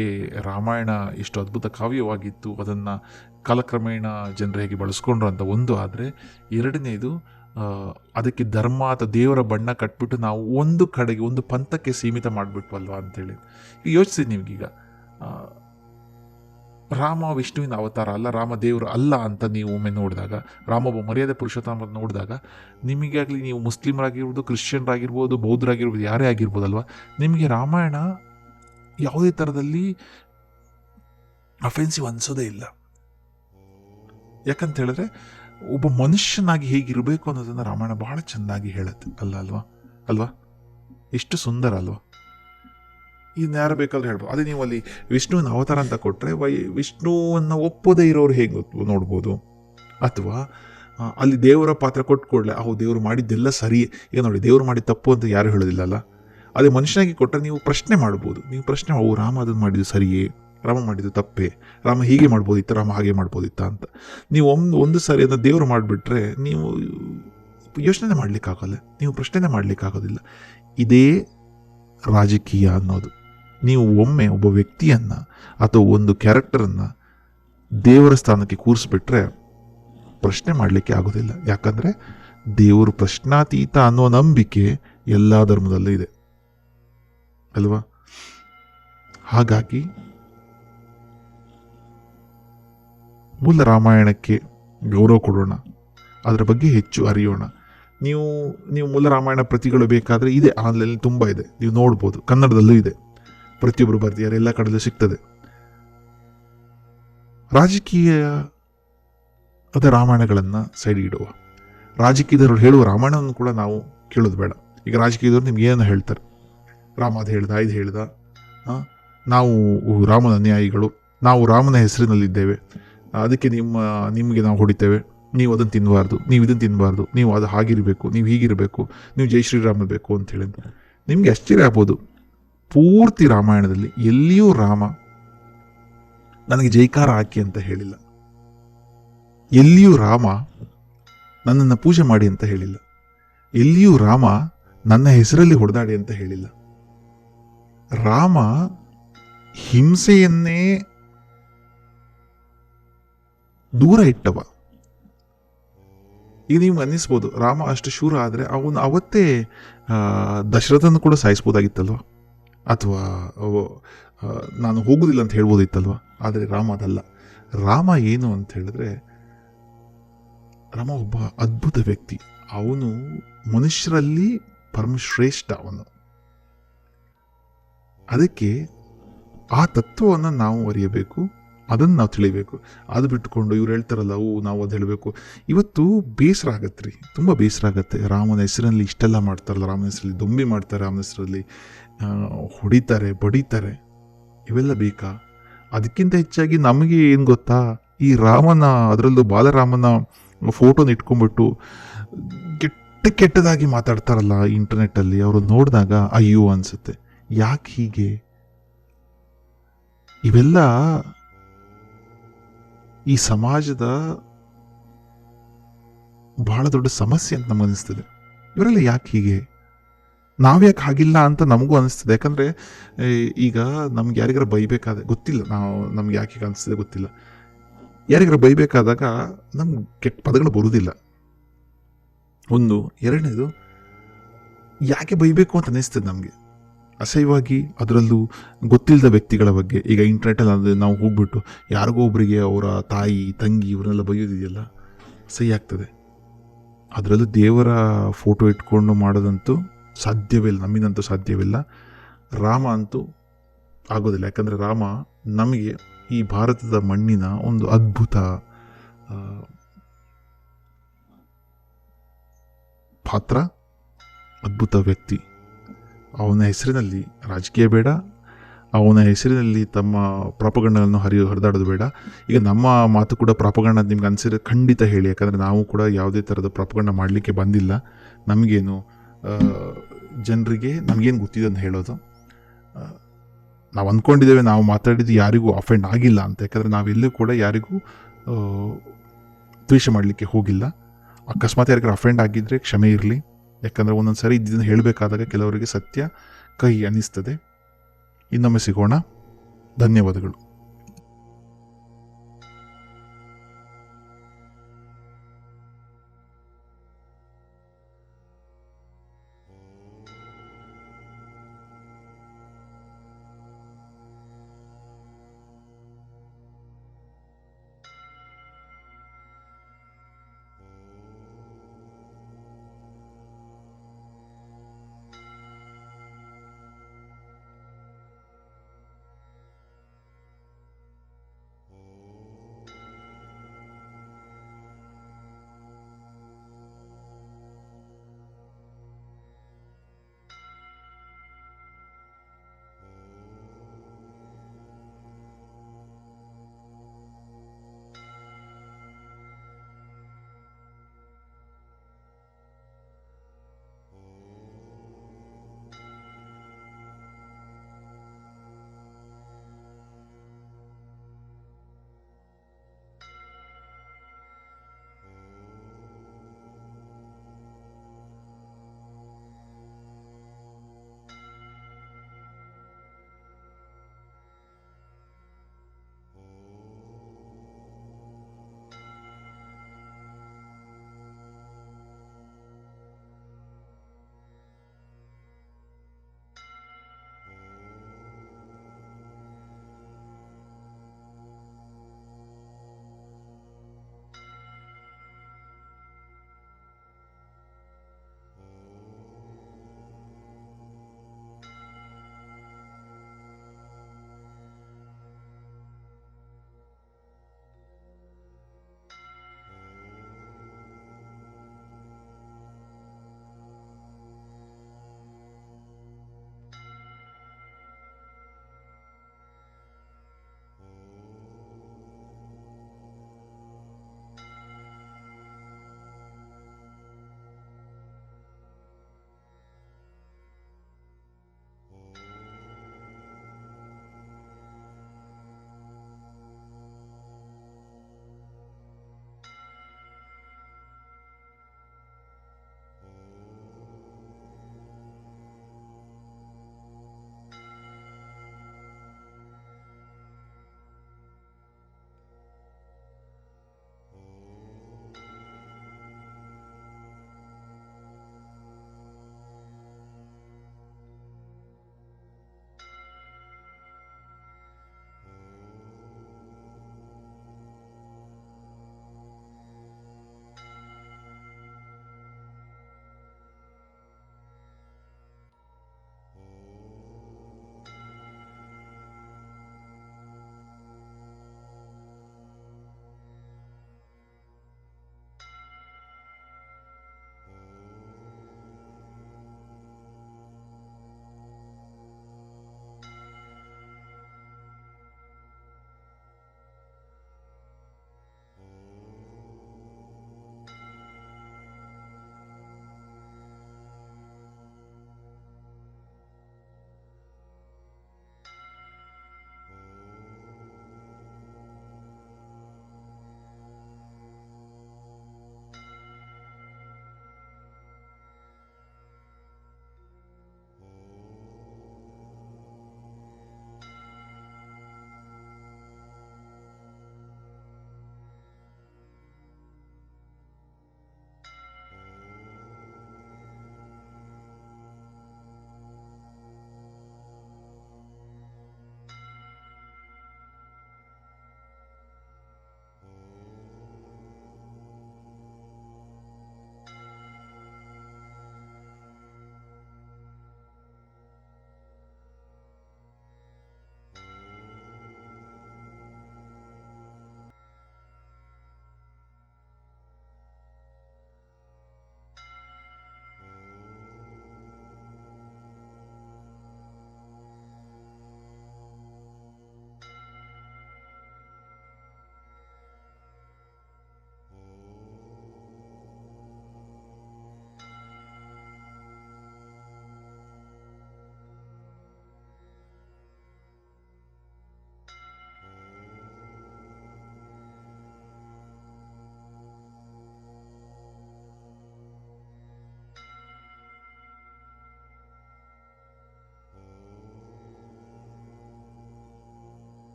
ರಾಮಾಯಣ ಎಷ್ಟು ಅದ್ಭುತ ಕಾವ್ಯವಾಗಿತ್ತು, ಅದನ್ನು ಕಾಲಕ್ರಮೇಣ ಜನರು ಹೇಗೆ ಬಳಸ್ಕೊಂಡ್ರು ಅಂತ ಒಂದು. ಆದರೆ ಎರಡನೇದು, ಅದಕ್ಕೆ ಧರ್ಮ ಅಥವಾ ದೇವರ ಬಣ್ಣ ಕಟ್ಬಿಟ್ಟು ನಾವು ಒಂದು ಕಡೆಗೆ, ಒಂದು ಪಂಥಕ್ಕೆ ಸೀಮಿತ ಮಾಡಿಬಿಟ್ವಲ್ವ ಅಂತೇಳಿ. ಈಗ ಯೋಚಿಸಿ ನಿಮಗೀಗ, ರಾಮ ವಿಷ್ಣುವಿನ ಅವತಾರ ಅಲ್ಲ, ರಾಮ ದೇವರು ಅಲ್ಲ ಅಂತ ನೀವು ಒಮ್ಮೆ ನೋಡಿದಾಗ, ರಾಮ ಒಬ್ಬ ಮರ್ಯಾದೆ ಪುರುಷೋತ್ತಮ ನೋಡಿದಾಗ, ನಿಮಗಾಗಲಿ, ನೀವು ಮುಸ್ಲಿಮರಾಗಿರ್ಬೋದು, ಕ್ರಿಶ್ಚಿಯನ್ರಾಗಿರ್ಬೋದು, ಬೌದ್ಧರಾಗಿರ್ಬೋದು, ಯಾರೇ ಆಗಿರ್ಬೋದಲ್ವ, ನಿಮಗೆ ರಾಮಾಯಣ ಯಾವುದೇ ಥರದಲ್ಲಿ ಅಫೆನ್ಸಿವ್ ಅನಿಸೋದೇ ಇಲ್ಲ. ಯಾಕಂತ ಹೇಳಿದ್ರೆ ಒಬ್ಬ ಮನುಷ್ಯನಾಗಿ ಹೇಗಿರಬೇಕು ಅನ್ನೋದನ್ನು ರಾಮಾಯಣ ಬಹಳ ಚೆನ್ನಾಗಿ ಹೇಳುತ್ತೆ ಅಲ್ವಾ? ಎಷ್ಟು ಸುಂದರ ಅಲ್ವಾ? ಇನ್ನು ಯಾರು ಬೇಕಾದ್ರೂ ಹೇಳ್ಬೋದು. ಅದೇ ನೀವು ಅಲ್ಲಿ ವಿಷ್ಣುವಿನ ಅವತಾರ ಅಂತ ಕೊಟ್ಟರೆ, ವಿಷ್ಣುವನ್ನು ಒಪ್ಪೋದೇ ಇರೋರು ಹೇಗೆ ನೋಡ್ಬೋದು. ಅಥವಾ ಅಲ್ಲಿ ದೇವರ ಪಾತ್ರ ಕೊಟ್ಕೊಡ್ಲೆ, ದೇವರು ಮಾಡಿದ್ದೆಲ್ಲ ಸರಿ, ಈಗ ನೋಡಿ ದೇವರು ಮಾಡಿದ ತಪ್ಪು ಅಂತ ಯಾರು ಹೇಳೋದಿಲ್ಲಲ್ಲ. ಅದೇ ಮನುಷ್ಯನಾಗಿ ಕೊಟ್ಟರೆ ನೀವು ಪ್ರಶ್ನೆ ಮಾಡ್ಬೋದು. ರಾಮ ಅದನ್ನು ಮಾಡಿದ್ದು ಸರಿಯೇ, ರಾಮ ಮಾಡಿದ್ದು ತಪ್ಪೇ, ರಾಮ ಹೀಗೆ ಮಾಡ್ಬೋದಿತ್ತ, ರಾಮ ಹಾಗೆ ಮಾಡ್ಬೋದಿತ್ತ ಅಂತ ನೀವು ಒಂದು ಸಾರಿ ಅದನ್ನು ದೇವರು ಮಾಡಿಬಿಟ್ರೆ ನೀವು ಯೋಚನೆ ಮಾಡಲಿಕ್ಕಾಗಲ್ಲ, ನೀವು ಪ್ರಶ್ನೆ ಮಾಡಲಿಕ್ಕಾಗೋದಿಲ್ಲ. ಇದೇ ರಾಜಕೀಯ ಅನ್ನೋದು. ನೀವು ಒಮ್ಮೆ ಒಬ್ಬ ವ್ಯಕ್ತಿಯನ್ನು ಅಥವಾ ಒಂದು ಕ್ಯಾರೆಕ್ಟರನ್ನು ದೇವರ ಸ್ಥಾನಕ್ಕೆ ಕೂರಿಸ್ಬಿಟ್ರೆ ಪ್ರಶ್ನೆ ಮಾಡಲಿಕ್ಕೆ ಆಗೋದಿಲ್ಲ. ಯಾಕಂದರೆ ದೇವರು ಪ್ರಶ್ನಾತೀತ ಅನ್ನೋ ನಂಬಿಕೆ ಎಲ್ಲ ಧರ್ಮದಲ್ಲೂ ಇದೆ ಅಲ್ವಾ? ಹಾಗಾಗಿ ಮೂಲ ರಾಮಾಯಣಕ್ಕೆ ಗೌರವ ಕೊಡೋಣ, ಅದರ ಬಗ್ಗೆ ಹೆಚ್ಚು ಅರಿಯೋಣ. ನೀವು ಮೂಲ ರಾಮಾಯಣ ಪ್ರತಿಗಳು ಬೇಕಾದರೆ ಇದೆ, ಆನ್ಲೈನ್ ತುಂಬ ಇದೆ, ನೀವು ನೋಡ್ಬೋದು. ಕನ್ನಡದಲ್ಲೂ ಇದೆ, ಪ್ರತಿಯೊಬ್ಬರು ಬರ್ತಿದ್ದಾರೆ, ಎಲ್ಲ ಕಡೆಯಲ್ಲೂ ಸಿಗ್ತದೆ. ರಾಜಕೀಯದ ರಾಮಾಯಣಗಳನ್ನು ಸೈಡ್ ಇಡುವ, ರಾಜಕೀಯದವರು ಹೇಳುವ ರಾಮಾಯಣವನ್ನು ಕೂಡ ನಾವು ಕೇಳೋದು ಬೇಡ. ಈಗ ರಾಜಕೀಯದವರು ನಿಮ್ಗೆ ಏನೋ ಹೇಳ್ತಾರೆ, ರಾಮ ಅದು ಹೇಳ್ದ, ಇದು ಹೇಳ್ದ, ನಾವು ರಾಮನ ಅನ್ಯಾಯಿಗಳು, ನಾವು ರಾಮನ ಹೆಸರಿನಲ್ಲಿದ್ದೇವೆ, ಅದಕ್ಕೆ ನಿಮಗೆ ನಾವು ಹೊಡಿತೇವೆ, ನೀವು ಅದನ್ನು ತಿನ್ನಬಾರ್ದು, ನೀವು ಇದನ್ನು ತಿನ್ನಬಾರ್ದು, ನೀವು ಅದು ಹಾಗಿರಬೇಕು, ನೀವು ಹೀಗಿರಬೇಕು, ನೀವು ಜೈ ಶ್ರೀರಾಮ ಬೇಕು ಅಂತ ಹೇಳಿ. ನಿಮಗೆ ಆಶ್ಚರ್ಯ ಆಗ್ಬೋದು, ಪೂರ್ತಿ ರಾಮಾಯಣದಲ್ಲಿ ಎಲ್ಲಿಯೂ ರಾಮ ನನಗೆ ಜೈಕಾರ ಹಾಕಿ ಅಂತ ಹೇಳಿಲ್ಲ, ಎಲ್ಲಿಯೂ ರಾಮ ನನ್ನನ್ನು ಪೂಜೆ ಮಾಡಿ ಅಂತ ಹೇಳಿಲ್ಲ, ಎಲ್ಲಿಯೂ ರಾಮ ನನ್ನ ಹೆಸರಲ್ಲಿ ಹೊಡೆದಾಡಿ ಅಂತ ಹೇಳಿಲ್ಲ. ರಾಮ ಹಿಂಸೆಯನ್ನೇ ದೂರ ಇಟ್ಟವ. ಈಗ ನೀವು ಅನ್ನಿಸ್ಬೋದು, ರಾಮ ಅಷ್ಟು ಶೂರ ಆದರೆ ಅವನು ಅವತ್ತೇ ದಶರಥನ ಕೂಡ ಸಾಯಿಸ್ಬೋದಾಗಿತ್ತಲ್ವ, ಅಥವಾ ನಾನು ಹೋಗುದಿಲ್ಲ ಅಂತ ಹೇಳ್ಬೋದಿತ್ತಲ್ವ. ಆದರೆ ರಾಮ ಅದಲ್ಲ. ರಾಮ ಏನು ಅಂತ ಹೇಳಿದ್ರೆ, ರಾಮ ಒಬ್ಬ ಅದ್ಭುತ ವ್ಯಕ್ತಿ. ಅವನು ಮನುಷ್ಯರಲ್ಲಿ ಪರಮಶ್ರೇಷ್ಠ ಅವನು. ಅದಕ್ಕೆ ಆ ತತ್ವವನ್ನು ನಾವು ಅರಿಯಬೇಕು, ಅದನ್ನು ನಾವು ತಿಳಿಬೇಕು. ಅದು ಬಿಟ್ಟುಕೊಂಡು ಇವ್ರು ಹೇಳ್ತಾರಲ್ಲ, ನಾವು ಅದು ಹೇಳಬೇಕು. ಇವತ್ತು ಬೇಸರ ಆಗತ್ತೆ ರೀ, ತುಂಬ ಬೇಸರ ಆಗತ್ತೆ. ರಾಮನ ಹೆಸರಲ್ಲಿ ಇಷ್ಟೆಲ್ಲ ಮಾಡ್ತಾರಲ್ಲ, ರಾಮನ ಹೆಸರಲ್ಲಿ ದೊಂಬಿ ಮಾಡ್ತಾರೆ, ರಾಮನ ಹೆಸರಲ್ಲಿ ಹೊಡಿತಾರೆ, ಬಡಿತಾರೆ, ಇವೆಲ್ಲ ಬೇಕಾ? ಅದಕ್ಕಿಂತ ಹೆಚ್ಚಾಗಿ ನಮಗೆ ಏನು ಗೊತ್ತಾ, ಈ ರಾಮನ, ಅದರಲ್ಲೂ ಬಾಲರಾಮನ ಫೋಟೋನ ಇಟ್ಕೊಂಡ್ಬಿಟ್ಟು ಕೆಟ್ಟದಾಗಿ ಮಾತಾಡ್ತಾರಲ್ಲ ಇಂಟರ್ನೆಟ್ಟಲ್ಲಿ, ಅವರು ನೋಡಿದಾಗ ಅಯ್ಯೋ ಅನಿಸುತ್ತೆ. ಯಾಕೆ ಹೀಗೆ? ಇವೆಲ್ಲ ಈ ಸಮಾಜದ ಬಹಳ ದೊಡ್ಡ ಸಮಸ್ಯೆ ಅಂತ ನಮ್ಗೆ ಅನಿಸ್ತದೆ. ಇವರೆಲ್ಲ ಯಾಕೆ ಹೀಗೆ, ನಾವ್ಯಾಕೆ ಹಾಗಿಲ್ಲ ಅಂತ ನಮಗೂ ಅನಿಸ್ತದೆ. ಯಾಕಂದರೆ ಈಗ ನಮ್ಗೆ ಯಾರಿಗಾರ ಬೈಬೇಕಾದ ಗೊತ್ತಿಲ್ಲ, ನಮ್ಗೆ ಯಾಕೆ ಹೀಗೆ ಅನಿಸ್ತದೆ ಗೊತ್ತಿಲ್ಲ. ಯಾರಿಗಾರ ಬೈಬೇಕಾದಾಗ ನಮ್ಗೆ ಕೆಟ್ಟ ಪದಗಳು ಬರುವುದಿಲ್ಲ, ಒಂದು. ಎರಡನೇದು, ಯಾಕೆ ಬೈಬೇಕು ಅಂತ ಅನಿಸ್ತದೆ ನಮಗೆ ಅಸಹ್ಯವಾಗಿ. ಅದರಲ್ಲೂ ಗೊತ್ತಿಲ್ಲದ ವ್ಯಕ್ತಿಗಳ ಬಗ್ಗೆ. ಈಗ ಇಂಟರ್ನೆಟಲ್ಲಿ ನಾವು ಹೋಗ್ಬಿಟ್ಟು ಯಾರಿಗೋ ಒಬ್ಬರಿಗೆ ಅವರ ತಾಯಿ, ತಂಗಿ ಇವರನ್ನೆಲ್ಲ ಬೈಯೋದಿದೆಯಲ್ಲ, ಅಸಹ್ಯ ಆಗ್ತದೆ. ಅದರಲ್ಲೂ ದೇವರ ಫೋಟೋ ಇಟ್ಕೊಂಡು ಮಾಡೋದಂತೂ ಸಾಧ್ಯವೇ ಇಲ್ಲ, ನಮ್ಮಿಂದಂತೂ ಸಾಧ್ಯವಿಲ್ಲ. ರಾಮ ಅಂತೂ ಆಗೋದಿಲ್ಲ. ಯಾಕಂದರೆ ರಾಮ ನಮಗೆ ಈ ಭಾರತದ ಮಣ್ಣಿನ ಒಂದು ಅದ್ಭುತ ಪಾತ್ರ, ಅದ್ಭುತ ವ್ಯಕ್ತಿ. ಅವನ ಹೆಸರಿನಲ್ಲಿ ರಾಜಕೀಯ ಬೇಡ, ಅವನ ಹೆಸರಿನಲ್ಲಿ ತಮ್ಮ ಪ್ರಾಪಗಂಡಗಳನ್ನು ಹರಿದಾಡೋದು ಬೇಡ. ಈಗ ನಮ್ಮ ಮಾತು ಕೂಡ ಪ್ರಾಪಗಂಡ ನಿಮ್ಗೆ ಅನಿಸಿದ್ರೆ ಖಂಡಿತ ಹೇಳಿ, ಯಾಕಂದರೆ ನಾವು ಕೂಡ ಯಾವುದೇ ಥರದ ಪ್ರಾಪಗಂಡ ಮಾಡಲಿಕ್ಕೆ ಬಂದಿಲ್ಲ. ನಮಗೇನು ಜನರಿಗೆ ನಮಗೇನು ಗೊತ್ತಿದೆ ಅಂತ ಹೇಳೋದು. ನಾವು ಅಂದ್ಕೊಂಡಿದ್ದೇವೆ ನಾವು ಮಾತಾಡಿದ್ದು ಯಾರಿಗೂ ಅಫೆಂಡ್ ಆಗಿಲ್ಲ ಅಂತ. ಯಾಕಂದರೆ ನಾವೆಲ್ಲೂ ಕೂಡ ಯಾರಿಗೂ ದ್ವೇಷ ಮಾಡಲಿಕ್ಕೆ ಹೋಗಿಲ್ಲ. ಅಕಸ್ಮಾತ್ ಯಾರಿಗಾರು ಅಫೆಂಡ್ ಆಗಿದ್ದರೆ ಕ್ಷಮೆ ಇರಲಿ. ಯಾಕಂದರೆ ಒಂದೊಂದು ಸಾರಿ ಇದನ್ನು ಹೇಳಬೇಕಾದಾಗ ಕೆಲವರಿಗೆ ಸತ್ಯ ಕಹಿ ಅನ್ನಿಸ್ತದೆ. ಇನ್ನೊಮ್ಮೆ ಸಿಗೋಣ. ಧನ್ಯವಾದಗಳು.